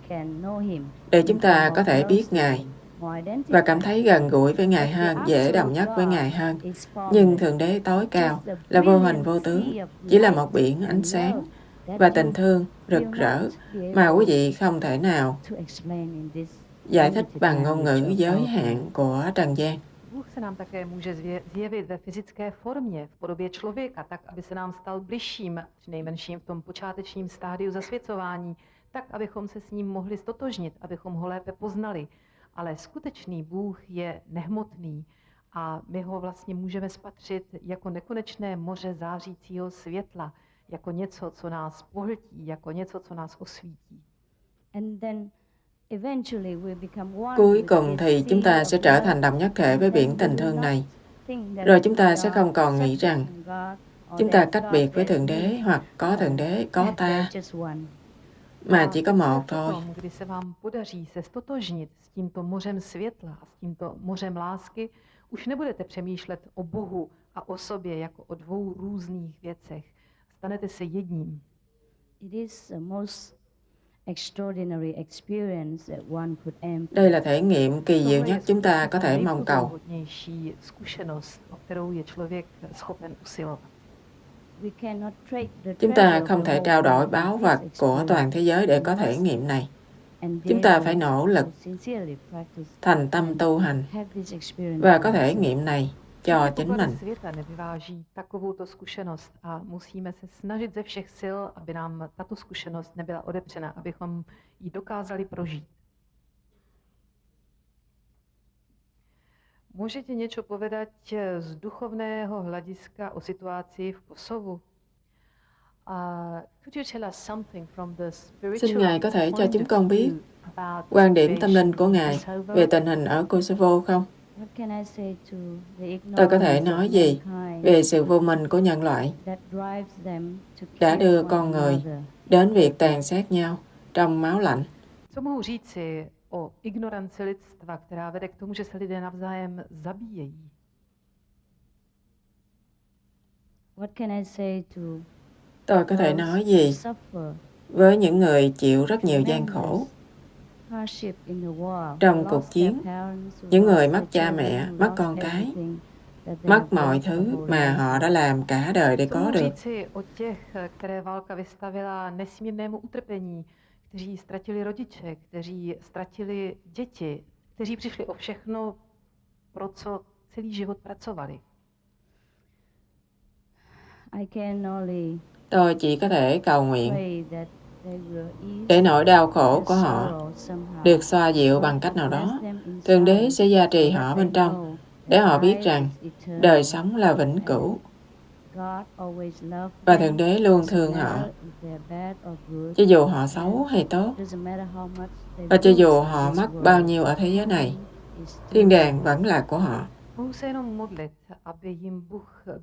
để chúng ta có thể biết Ngài và cảm thấy gần gũi với Ngài hơn, dễ đồng nhất với Ngài hơn. Nhưng Thượng Đế tối cao là vô hình vô tướng, chỉ là một biển ánh sáng và tình thương rực rỡ mà quý vị không thể nào giải thích bằng ngôn ngữ giới hạn của trần gian. Bůh se nám také může zjevit ve fyzické formě, v podobě člověka, tak, aby se nám stal bližším, přinejmenším v tom počátečním stádiu zasvěcování, tak, abychom se s ním mohli stotožnit, abychom ho lépe poznali. Ale skutečný Bůh je nehmotný a my ho vlastně můžeme spatřit jako nekonečné moře zářícího světla, jako něco, co nás pohltí, jako něco, co nás osvítí. Cuối cùng thì chúng ta sẽ trở thành đồng nhất thể với biển tình thương này. Rồi chúng ta sẽ không còn nghĩ rằng chúng ta cách biệt với Thượng Đế hoặc có Thượng Đế, có ta, mà chỉ có một thôi. Kdy se vám podaří se stotožnit s tímto mořem světla a s tímto mořem lásky, už nebudete přemýšlet o Bohu a o sobě jako o dvou různých věcech. Stanete se jedním. Đây là thể nghiệm kỳ diệu nhất chúng ta có thể mong cầu. Chúng ta không thể trao đổi báu vật của toàn thế giới để có thể nghiệm này. Chúng ta phải nỗ lực, thành tâm tu hành và có thể nghiệm này cho chính mình. Světa nevyváží takovouto zkušenost a musíme se snažit ze všech sil, aby nám tato zkušenost nebyla odepřena, abychom ji dokázali prožít. Môžete niečo povedať z duchovného hľadiska o situácii v Kosovu? Xin Ngài có thể cho chúng con biết quan điểm tâm linh của Ngài về tình hình ở Kosovo không? Tôi có thể nói gì về sự vô minh của nhân loại đã đưa con người đến việc tàn sát nhau trong máu lạnh? Co mohu říci o ignoranci lidstva, která vede k tomu, že se lidé navzájem zabíjejí? Tôi có thể nói gì với những người chịu rất nhiều gian khổ trong cuộc chiến, những người mất cha mẹ, mất con cái, mất mọi thứ mà họ đã làm cả đời để có được? Kteří ztratili rodiče, kteří ztratili děti, kteří přišli o všechno, pro co celý život pracovali. Tôi chỉ có thể cầu nguyện để nỗi đau khổ của họ được xoa dịu bằng cách nào đó. Thượng Đế sẽ gia trì họ bên trong để họ biết rằng đời sống là vĩnh cửu. Và Thượng Đế luôn thương họ, cho dù họ xấu hay tốt, và cho dù họ mất bao nhiêu ở thế giới này, thiên đàng vẫn là của họ. Mohu se jenom modlit, aby jim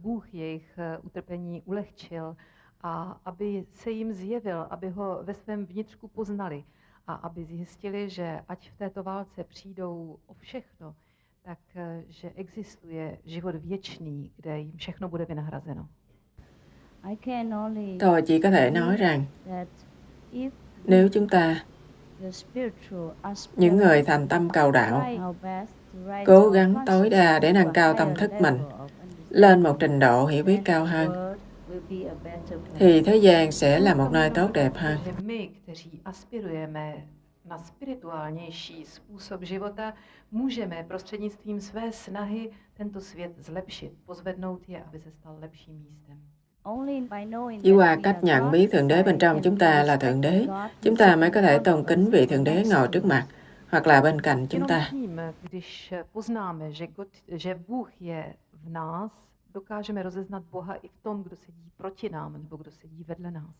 Bůh jejich utrpení ulehčil a aby se jim zjevil, aby ho ve svém vnitřku poznali a aby zjistili, že ať v této válce přijdou o všechno, tak že existuje život věčný, kde jim všechno bude vynahrazeno. Tôi chỉ có thể nói rằng nếu chúng ta, những người thành tâm cầu đạo, cố gắng tối đa để nâng cao tâm thức mình lên một trình độ hiểu biết cao hơn, thì thế gian sẽ là một nơi tốt đẹp hơn. Na spirituálnější způsob života můžeme prostřednictvím své snahy tento svět zlepšit, pozvednout je, aby se stal lepším místem. Chỉ qua cách nhận biết Thượng Đế bên trong chúng ta là Thượng Đế, chúng ta mới có thể tôn kính vị Thượng Đế ngồi trước mặt hoặc là bên cạnh chúng ta. Když poznáme, že Bůh je v nás dokážeme rozeznat Boha i v tom, kdo sedí proti nám nebo kdo sedí vedle nás.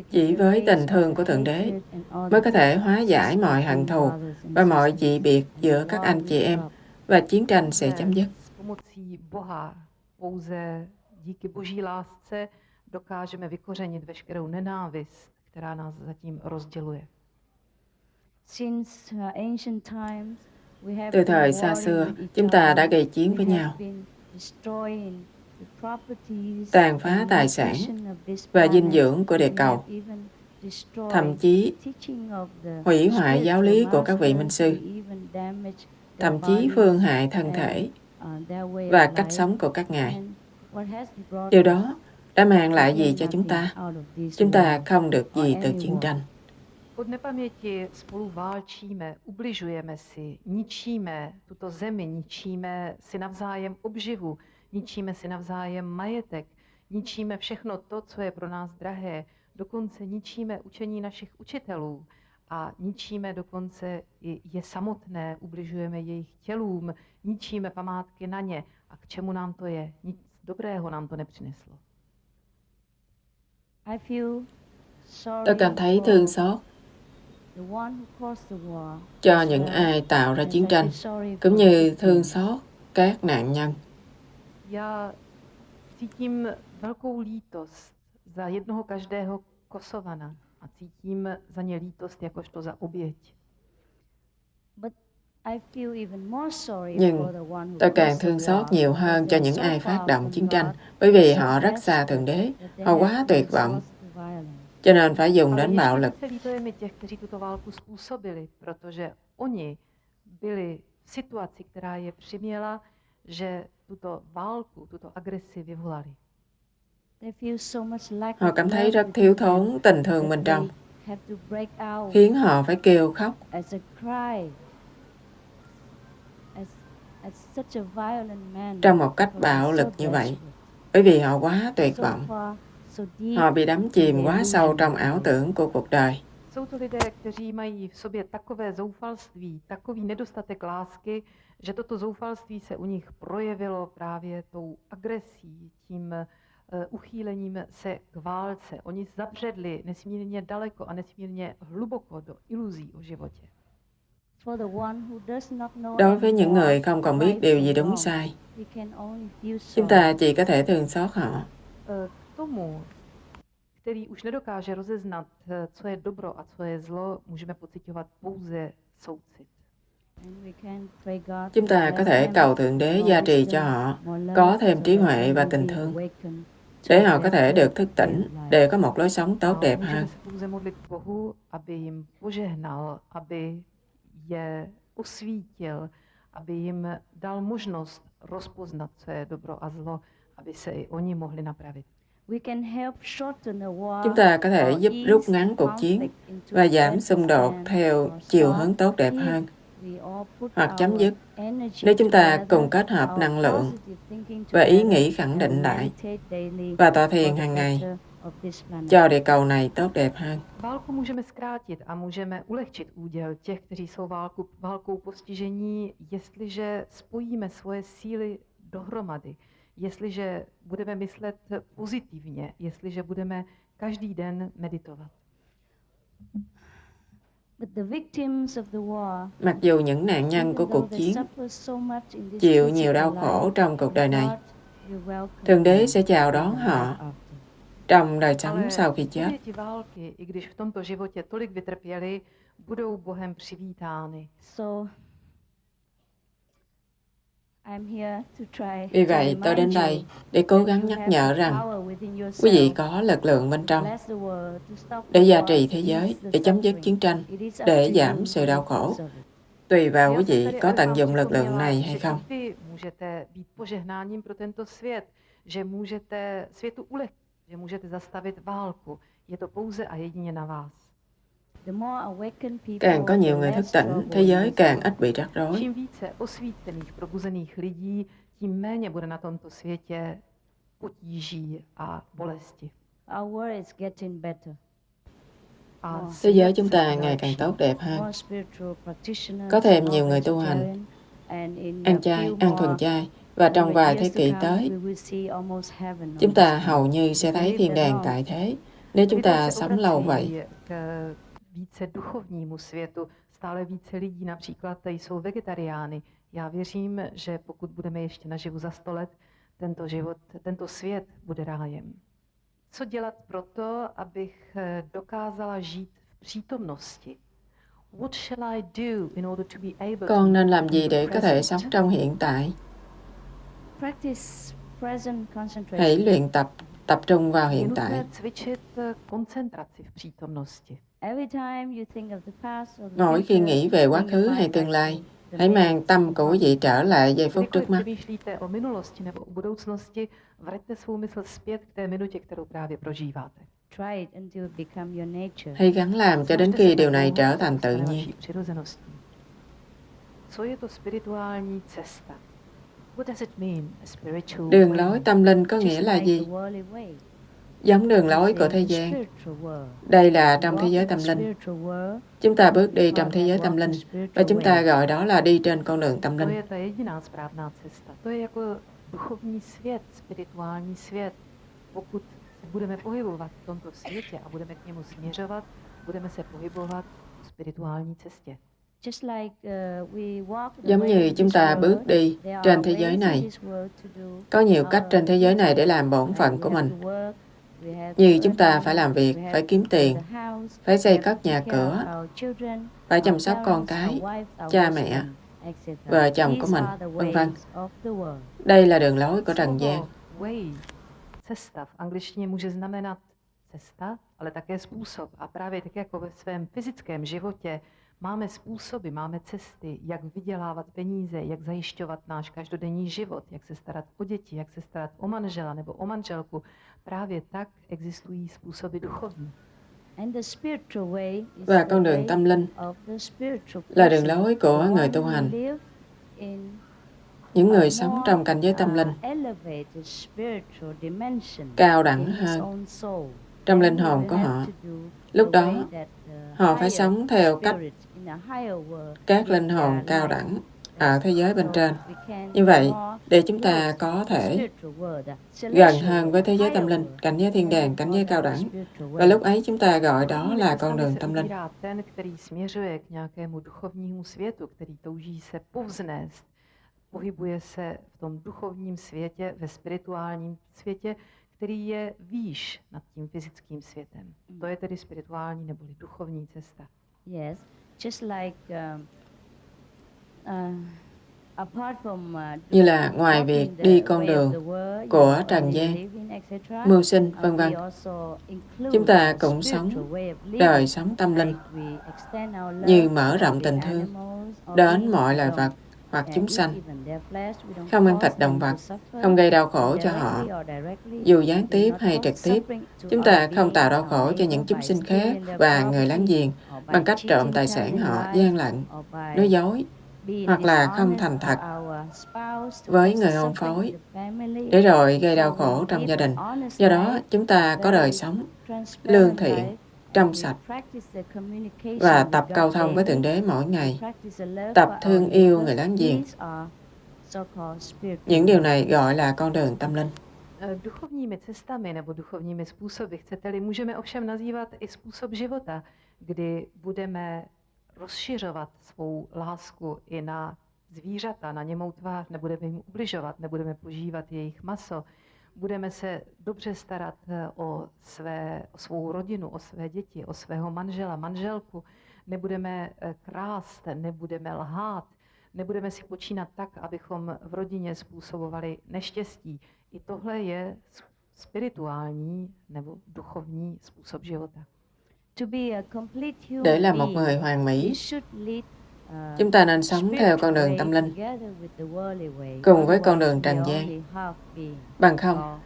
Chỉ với tình thương của Thượng Đế mới có thể hóa giải mọi hận thù và mọi dị biệt giữa các anh chị em, và chiến tranh sẽ chấm dứt. S pomocí Boha, pouze díky Boží lásce dokážeme vykořenit veškerou nenávist, která nás zatím rozděluje. Từ thời xa xưa, chúng ta đã gây chiến với nhau, tàn phá tài sản và dinh dưỡng của địa cầu, thậm chí hủy hoại giáo lý của các vị minh sư, thậm chí phương hại thân thể và cách sống của các ngài. Điều đó đã mang lại gì cho chúng ta? Chúng ta không được gì từ chiến tranh. Od nepaměti spolu válčíme, ubližujeme si, ničíme tuto zemi, ničíme si navzájem obživu, ničíme si navzájem majetek, ničíme všechno to, co je pro nás drahé, dokonce ničíme učení našich učitelů a ničíme dokonce i je samotné, ubližujeme jejich tělům, ničíme památky na ně. A k čemu nám to je? Nic dobrého nám to nepřineslo. Tôi cảm thấy thương xót cho những ai tạo ra chiến tranh, cũng như thương xót các nạn nhân. Já cítím velkou lítost za jednoho každého Kosovana a cítím za ně lítost jakožto za oběť. Nhưng tôi càng thương xót nhiều hơn cho những ai phát động chiến tranh, bởi vì họ rất xa Thượng Đế, họ quá tuyệt vọng, cho nên phải dùng đến bạo lực. Ale líto je mi těch, kteří tuto válku způsobili, protože oni byli v situaci, která je přiměla, že tuto válku, tuto agresi vyvolali. Họ cảm thấy rất thiếu thốn tình thương bên trong, khiến họ phải kêu khóc trong một cách bạo lực như vậy, bởi vì họ quá tuyệt vọng. Họ bị đắm chìm quá sâu trong ảo tưởng của cuộc đời. Jsou to lidé, kteří mají v sobě takové zoufalství, takový nedostatek lásky, že toto zoufalství se u nich projevilo právě tou agresí, tím uchýlením se k válce. Oni zabředli nesmírně daleko a nesmírně hluboko do iluzí o životě. Đối với những người không còn biết điều gì đúng sai, chúng ta chỉ có thể thương xót họ. Tomu, který už nedokáže rozeznat, co je dobro a co je zlo, můžeme pociťovat pouze soucit. Chúng ta có thể cầu Thượng Đế gia trì cho họ, có thêm trí huệ và tình thương, để họ có thể được thức tỉnh, để có một lối sống tốt đẹp hơn. Můžeme se pouze modlit Bohu, aby jim požehnal, aby je osvítil, aby jim dal možnost rozpoznat, co je dobro a zlo, aby se i oni mohli napravit. Chúng ta có thể giúp rút ngắn cuộc chiến và giảm xung đột theo chiều hướng tốt đẹp hơn, hoặc chấm dứt nếu chúng ta cùng kết hợp năng lượng và ý nghĩ khẳng định lại và tọa thiền hàng ngày cho địa cầu này tốt đẹp hơn. Válku můžeme zkrátit a můžeme ulehčit úděl těch, kteří jsou válkou postižení, jestliže spojíme svoje síly dohromady, jestliže budeme myslet pozitivně, jestliže budeme každý den meditovat. Mặc dù những nạn nhân của cuộc chiến chịu nhiều đau khổ trong cuộc đời này, Thượng Đế sẽ chào đón họ trong đời sống sau khi chết. Oběti války, i když v tomto životě tolik vytrpěli, budou Bohem přivítány. Vì vậy, tôi đến đây để cố gắng nhắc nhở rằng quý vị có lực lượng bên trong để gia trì thế giới, để chấm dứt chiến tranh, để giảm sự đau khổ. Tùy vào quý vị có tận dụng lực lượng này hay không. Vy můžete být požehnáním pro tento svět, že můžete světu ulehčit, že můžete zastavit válku. Je to pouze a jedině na vás. Càng có nhiều người thức tỉnh, thế giới càng ít bị rắc rối. Čím více osvícených, probuzených lidí, tím méně bude na tomto světě potíží a bolesti. Thế giới chúng ta ngày càng tốt đẹp hơn. Có thêm nhiều người tu hành, ăn chay, ăn thuần chay. Và trong vài thế kỷ tới, chúng ta hầu như sẽ thấy thiên đàng tại thế, nếu chúng ta sống lâu vậy. Více duchovnímu světu. Stále více lidí například jsou vegetariány. Já věřím, že pokud budeme ještě naživu za 100 let, tento svět bude rájem. Co dělat proto, abych dokázala žít v přítomnosti? What shall I do in order to be able Con nên làm gì để có thể sống trong hiện tại? Hãy luyện tập trung vào hiện tại. Koncentraci v přítomnosti. Mỗi khi nghĩ về quá khứ hay tương lai, hãy mang tâm của quý vị trở lại giây phút trước mắt. Přemýšlíte o minulosti nebo o budoucnosti, vraťte svou mysl zpět k té minutě, kterou právě prožíváte. Hãy gắng làm cho đến khi điều này trở thành tự nhiên. Co je to spirituální cesta? What does it mean, a spiritual Đường way? lối tâm linh có nghĩa là gì? Giống đường lối của thế gian. Đây là trong thế giới tâm linh. Chúng ta bước đi trong thế giới tâm linh và chúng ta gọi đó là đi trên con đường tâm To linh. je ta jediná správná cesta. To je jako duchovní svět, spirituální svět. Pokud se budeme pohybovat v tomto světě a budeme k němu směřovat, budeme se pohybovat v spirituální cestě. Giống như chúng ta bước đi trên thế giới này. Có nhiều cách trên thế giới này để làm bổn phận của mình. Như chúng ta phải làm việc, phải kiếm tiền, phải xây cất nhà cửa, phải chăm sóc con cái, cha mẹ, vợ chồng của mình, vân vân. Đây là đường lối của trần gian. Way, cesta v angličtině může znamenat cesta, ale také způsob. A právě tak jako ve svém fyzickém životě máme způsoby, máme cesty, jak vydělávat peníze, jak zajišťovat náš každodenní život, jak se starat o děti, jak se starat o manžela nebo o manželku. Právě tak existují způsoby duchovní. Và con đường tâm linh là đường lối của người tu hành. Những người sống trong cảnh giới tâm linh cao đẳng hơn trong linh hồn của họ. Lúc đó, họ phải sống theo cách các linh hồn cao đẳng ở thế giới bên trên. Như vậy, để chúng ta có thể gần hơn với thế giới tâm linh, cảnh giới thiên đàng, cảnh giới cao đẳng. Và lúc ấy chúng ta gọi đó là con đường tâm linh. Ten, který směřuje k nějakému duchovnímu světu, který touží se povznést, pohybuje se v tom duchovním světě, ve spirituálním světě, který je výš nad tím fyzickým světem. To je tedy spirituální neboli duchovní cesta. Yes, just like Như là ngoài việc đi con đường của trần gian, mưu sinh, vân vân, chúng ta cũng sống đời sống tâm linh như mở rộng tình thương đến mọi loài vật hoặc chúng sanh, không ăn thịt động vật, không gây đau khổ cho họ, dù gián tiếp hay trực tiếp. Chúng ta không tạo đau khổ cho những chúng sinh khác và người láng giềng bằng cách trộm tài sản họ, gian lận, nói dối, hoặc là không thành thật với người hôn phối, để rồi gây đau khổ trong gia đình. Do đó, chúng ta có đời sống lương thiện, trong sạch và tập cầu thông với Thượng Đế mỗi ngày, tập thương yêu người láng giềng. Những điều này gọi là con đường tâm linh. Duchovními cestami nebo duchovními způsoby, chcete-li, můžeme ovšem nazývat i způsob života, kdy budeme rozšiřovat svou lásku i na zvířata, na němou tvář, nebudeme jim ubližovat, nebudeme požívat jejich maso, budeme se dobře starat o svou rodinu, o své děti, o svého manžela, manželku, nebudeme krást, nebudeme lhát, nebudeme si počínat tak, abychom v rodině způsobovali neštěstí. I tohle je spirituální nebo duchovní způsob života. Để là một người hoàn mỹ, chúng ta nên sống theo con đường tâm linh cùng với con đường trần gian. Bằng không,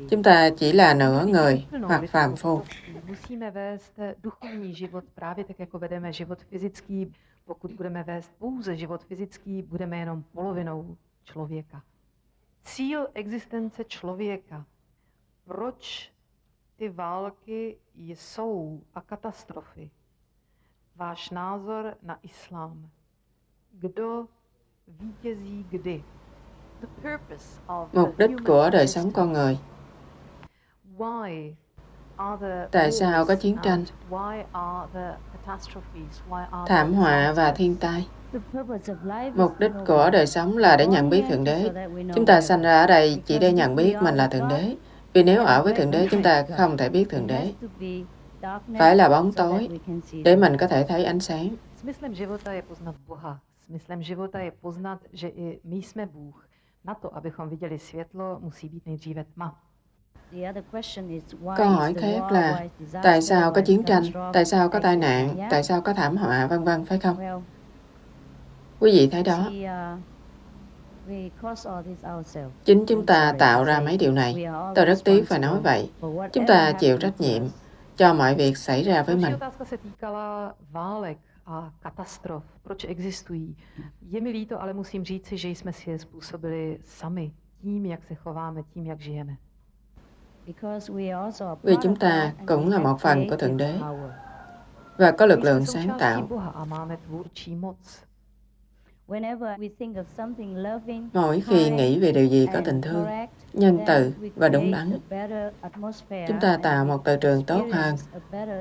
chúng ta chỉ là nửa người hoặc phàm phu. Musíme vést duchovní život právě tak, jako vedeme život fyzický. Pokud budeme vést pouze život fyzický, budeme jenom polovinou člověka. Cíl existence člověka. Proč ty války jsou a katastrofy? Váš názor na islám. Kdo vítězí kdy? The purpose of Mục the đích human của đời sống existence. con người. Why are the Tại sao có wars chiến tranh, and why are the catastrophes? Why are thảm the họa và disasters? thiên tai? The purpose of life is Mục đích to know của God. đời sống là để nhận biết Thượng Đế. Chúng ta sanh ra ở đây chỉ để nhận biết mình là Thượng Đế. Vì nếu ở với Thượng Đế, chúng ta không thể biết Thượng Đế. Phải là bóng tối để mình có thể thấy ánh sáng. Smyslem života je poznat Boha. Smyslem života je poznat, že i my jsme Bůh. Na to, abychom viděli světlo, musí být nejdříve tma. Câu hỏi khác là tại sao có chiến tranh, tại sao có tai nạn, tại sao có thảm họa, vân vân, phải không? Quý vị thấy đó, chính chúng ta tạo ra mấy điều này. Tôi rất tiếc phải nói vậy. Chúng ta chịu trách nhiệm cho mọi việc xảy ra với mình. Další otázka se týkala válek a katastrof. Proč existují? Je mi líto, ale musím říci, že jsme si je způsobili sami. Tím, jak se chováme, tím, jak žijeme. Vì chúng ta cũng là một phần của Thượng Đế và có lực lượng sáng tạo. Boha a máme tvůrčí moc. Mỗi khi nghĩ về điều gì có tình thương, nhân từ và đúng đắn, chúng ta tạo một từ trường tốt hơn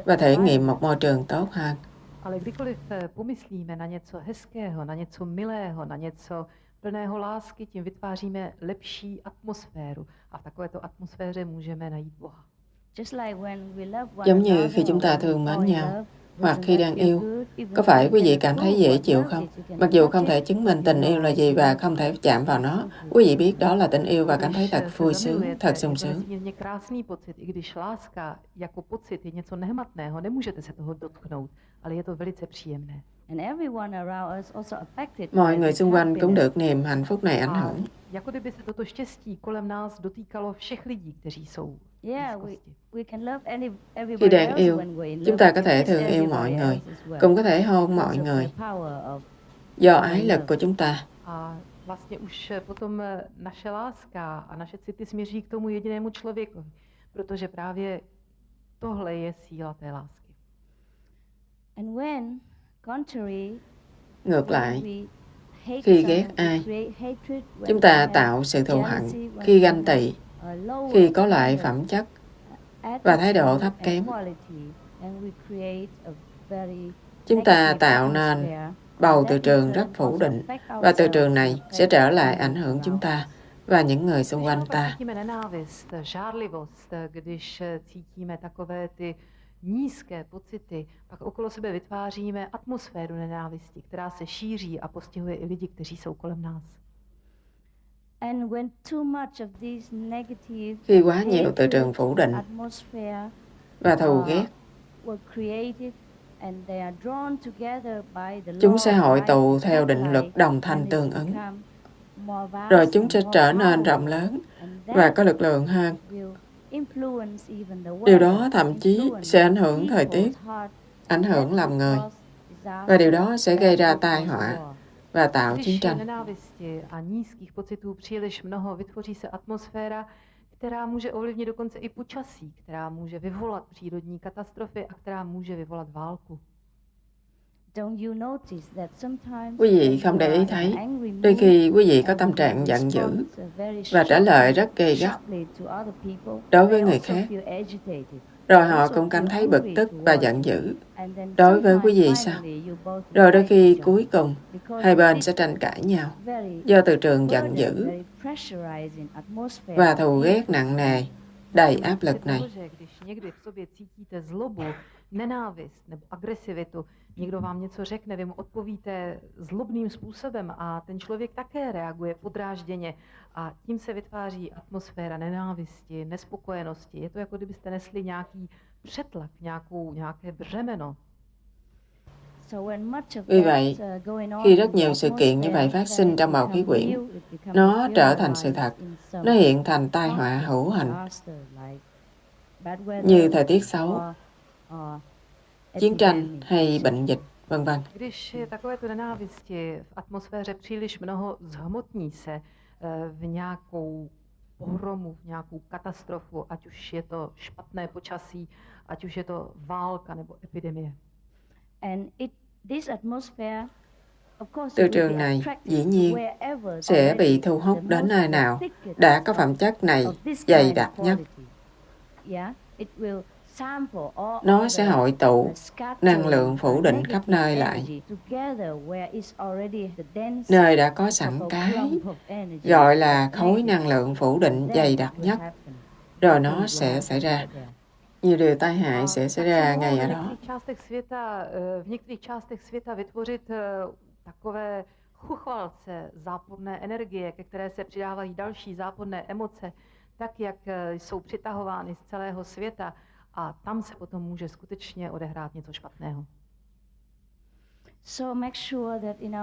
và thể nghiệm một môi trường tốt hơn. Ale kdykoliv pomyslíme na něco hezkého, na něco milého, na něco plného lásky, tím vytváříme lepší atmosféru. A v takovéto atmosféře můžeme najít Boha. Giống như khi chúng ta thương mến nhau, hoặc khi đang yêu, có phải quý vị cảm thấy dễ chịu không? Mặc dù không thể chứng minh tình yêu là gì và không thể chạm vào nó, quý vị biết đó là tình yêu và cảm thấy thật vui sướng, thật sung sướng. Je krásný pocit, i když láska jako pocit je něco nehmatného, nemůžete se toho dotknout, ale je to velice příjemné. Mọi người xung quanh cũng được niềm hạnh phúc này ảnh hưởng. Jako kdyby se toto štěstí kolem nás dotýkalo všech lidí, kteří jsou v blízkosti. Khi đang yêu, chúng ta có thể thương yêu mọi người, cũng có thể hôn mọi người, do ái lực của chúng ta. A vlastně už potom naše láska a naše city směří k tomu jedinému člověku, protože právě tohle je síla té lásky. Ngược lại, khi ghét ai, chúng ta tạo sự thù hận, khi ganh tị, khi có loại phẩm chất và thái độ thấp kém. Chúng ta tạo nên bầu từ trường rất phủ định và từ trường này sẽ trở lại ảnh hưởng chúng ta và những người xung quanh ta. Cítíme nenávist, žárlivost, když cítíme takové ty nízké pocity, pak okolo sebe vytváříme atmosféru nenávisti, která se šíří a postihuje i lidi, kteří jsou kolem nás. Khi quá nhiều từ trường phủ định và thù ghét, chúng sẽ hội tụ theo định luật đồng thanh tương ứng. Rồi chúng sẽ trở nên rộng lớn và có lực lượng hơn. Điều đó thậm chí sẽ ảnh hưởng thời tiết, ảnh hưởng lòng người. Và điều đó sẽ gây ra tai họa và tạo chiến tranh. Nenávisti a nízkých pocitů příliš mnoho, vytvoří se atmosféra, která může ovlivnit dokonce i počasí, která může vyvolat přírodní katastrofy a která může vyvolat válku. Quý vị không để ý thấy, đôi khi quý vị có tâm trạng giận dữ và trả lời rất gay gắt đối với người khác. Rồi họ cũng cảm thấy bực tức và giận dữ đối với quý vị sao? Rồi đôi khi cuối cùng, hai bên sẽ tranh cãi nhau do từ trường giận dữ và thù ghét nặng nề, đầy áp lực này. Nenávist nebo agresivitu, někdo vám něco řekne, vy mu odpovíte zlobným způsobem a ten člověk také reaguje podrážděně a tím se vytváří atmosféra nenávisti, nespokojenosti. Je to jako kdybyste nesli nějaký přetlak, nějaké břemeno. Vì vậy, khi rất nhiều sự kiện như vậy phát sinh trong bầu khí quyển, nó trở thành sự thật, nó hiện thành tai họa hữu hình, như thời tiết xấu, chiến tranh hay bệnh dịch, vân vân. Když je takovéto nenávisti v atmosféře příliš mnoho, zhmotní se v nějakou pohromu, v nějakou katastrofu, ať už je to špatné počasí, ať už je to válka nebo epidemie. Từ trường này, dĩ nhiên, sẽ bị thu hút đến nơi nào đã có phẩm chất này dày đặc nhất. Nó sẽ hội tụ năng lượng phủ định khắp nơi lại. Nơi đã có sẵn cái gọi là khối năng lượng phủ định dày đặc nhất, rồi nó sẽ xảy ra. Nhiều điều tai hại sẽ xảy ra ngay ở đó. V některých částech světa vytvořit takové chuchvalce, záporné energie, ke které se přidávají další záporné emoce, tak jak jsou přitahovány z celého světa, a tam se potom může skutečně odehrát něco špatného.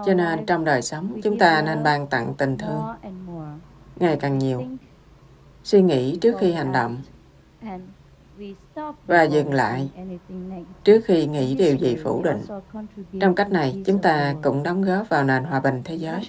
Cho nên trong đời sống, chúng ta nên ban tặng tình thương ngày càng nhiều, suy nghĩ trước khi hành động, và dừng lại trước khi nghĩ điều gì phủ định. Trong cách này, chúng ta cũng đóng góp vào nền hòa bình thế giới.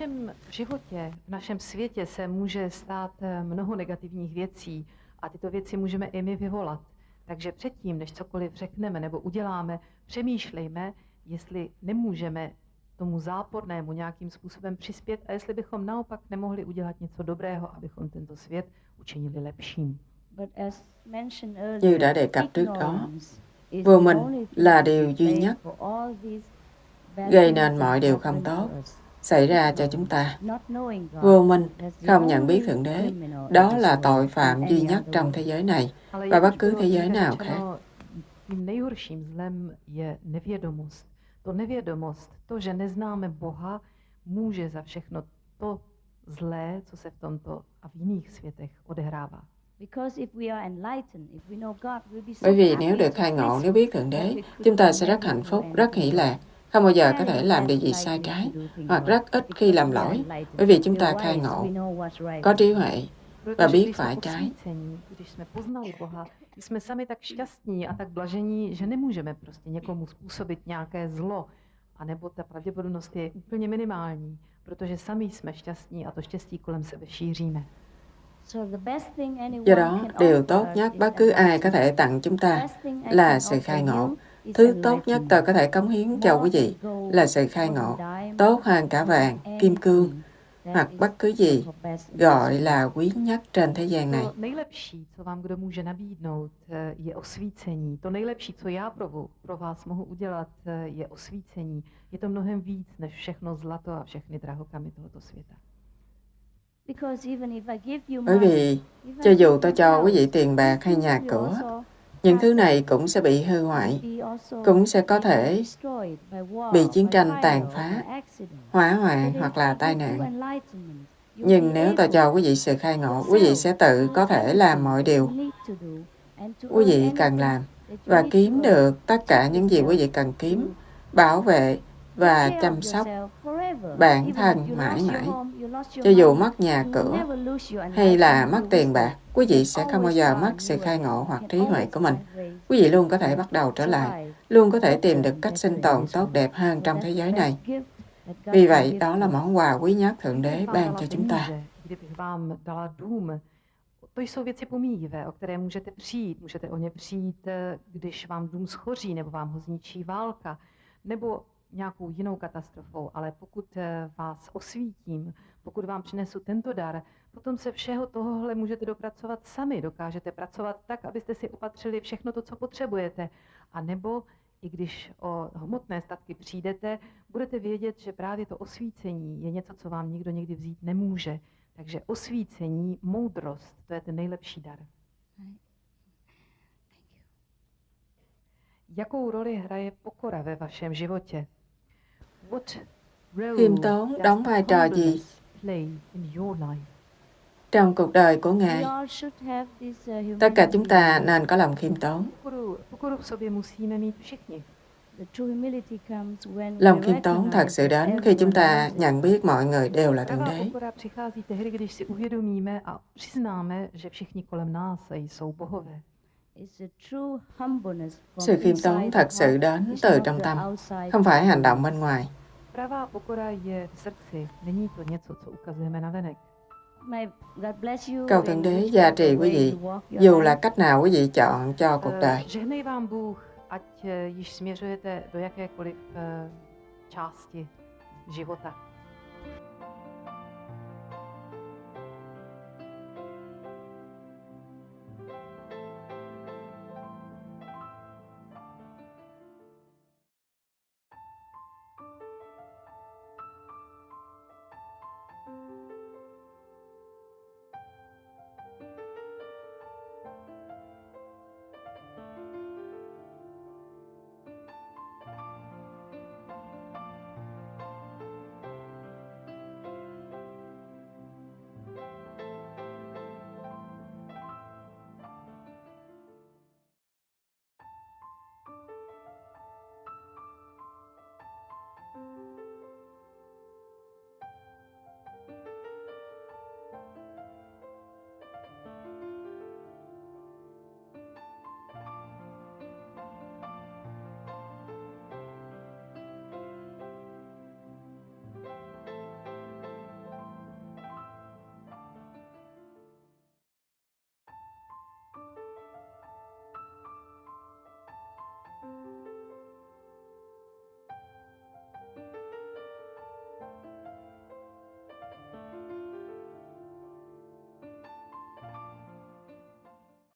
V našem světě se může stát mnoho negativních věcí a tyto věci můžeme i my vyvolat. Takže předtím, než cokoliv řekneme nebo uděláme, přemýšlejme, jestli nemůžeme tomu zápornému nějakým způsobem přispět a jestli bychom naopak nemohli udělat něco dobrého, abychom tento svět učinili lepším. Như đã đề cập trước đó, vô minh là điều duy nhất gây nên mọi điều không tốt xảy ra cho chúng ta. Vô minh, không nhận biết Thượng Đế, đó là tội phạm duy nhất trong thế giới này và bất cứ thế giới nào khác. Tím nejhorším zlem je nevědomost. To nevědomost, to, že neznáme Boha, může za všechno to zlé, co se v tomto a v jiných světech odehrává. Bởi vì nếu được khai ngộ, nếu biết Thượng Đế, chúng ta sẽ rất hạnh phúc, rất hỷ lạc, không bao giờ có thể làm điều gì sai trái, hoặc rất ít khi làm lỗi, bởi vì chúng ta khai ngộ, có trí huệ và biết phải trái. Když jsme poznali Boha, jsme sami tak šťastní a tak blažení, že nemůžeme prostě někomu způsobit nějaké zlo, anebo ta pravděpodobnost je úplně minimální, protože sami jsme šťastní a to štěstí kolem sebe šíříme. Do đó, điều tốt nhất bất cứ ai có thể tặng chúng ta là sự khai ngộ. Thứ tốt nhất tôi có thể cống hiến cho quý vị là sự khai ngộ, tốt hơn cả vàng, kim cương, hoặc bất cứ gì gọi là quý nhất trên thế gian này. To nejlepší, co vám kdo může nabídnout, je osvícení. To nejlepší, co já pro vás mohu udělat, je osvícení. Je to mnohem víc než všechno zlato a všechny drahokamy tohoto světa. Bởi vì cho dù tôi cho quý vị tiền bạc hay nhà cửa, những thứ này cũng sẽ bị hư hoại, cũng sẽ có thể bị chiến tranh tàn phá, hỏa hoạn hoặc là tai nạn. Nhưng nếu tôi cho quý vị sự khai ngộ, quý vị sẽ tự có thể làm mọi điều quý vị cần làm và kiếm được tất cả những gì quý vị cần kiếm, bảo vệ và chăm sóc bản thân mãi mãi. Cho dù mất nhà cửa hay là mất tiền bạc, quý vị sẽ không bao giờ mất sự khai ngộ hoặc trí huệ của mình. Quý vị luôn có thể bắt đầu trở lại, luôn có thể tìm được cách sinh tồn tốt đẹp hơn trong thế giới này. Vì vậy, đó là món quà quý nhất Thượng Đế ban cho chúng ta. To jsou věci pomíjivé, o které můžete přijít. Můžete o ně přijít, když vám dům schoří, nebo vám ho zničí válka, nebo nějakou jinou katastrofou, ale pokud vás osvítím, pokud vám přinesu tento dar, potom se všeho tohohle můžete dopracovat sami. Dokážete pracovat tak, abyste si opatřili všechno to, co potřebujete. A nebo i když o hmotné statky přijdete, budete vědět, že právě to osvícení je něco, co vám nikdo nikdy vzít nemůže. Takže osvícení, moudrost, to je ten nejlepší dar. Jakou roli hraje pokora ve vašem životě? Khiêm tốn đóng vai trò gì trong cuộc đời của Ngài? Tất cả chúng ta nên có lòng khiêm tốn. Pokoru v sobě musíme mít všichni. Lòng khiêm tốn thật sự đến khi chúng ta nhận biết mọi người đều là Thượng Đế. Pokora přichází tehdy, když si uvědomíme a přiznáme, že všichni kolem nás jsou bohové. Sự khiêm tốn thật sự đến từ trong tâm, không phải hành động bên ngoài. Pravá pokora je v srdci, není to něco, co ukazujeme navenek. Cầu Thượng Đế gia trì quý vị, dù là cách nào quý vị chọn cho cuộc đời. Žehnej vám Bůh, ať již směřujete do jakékoliv části života.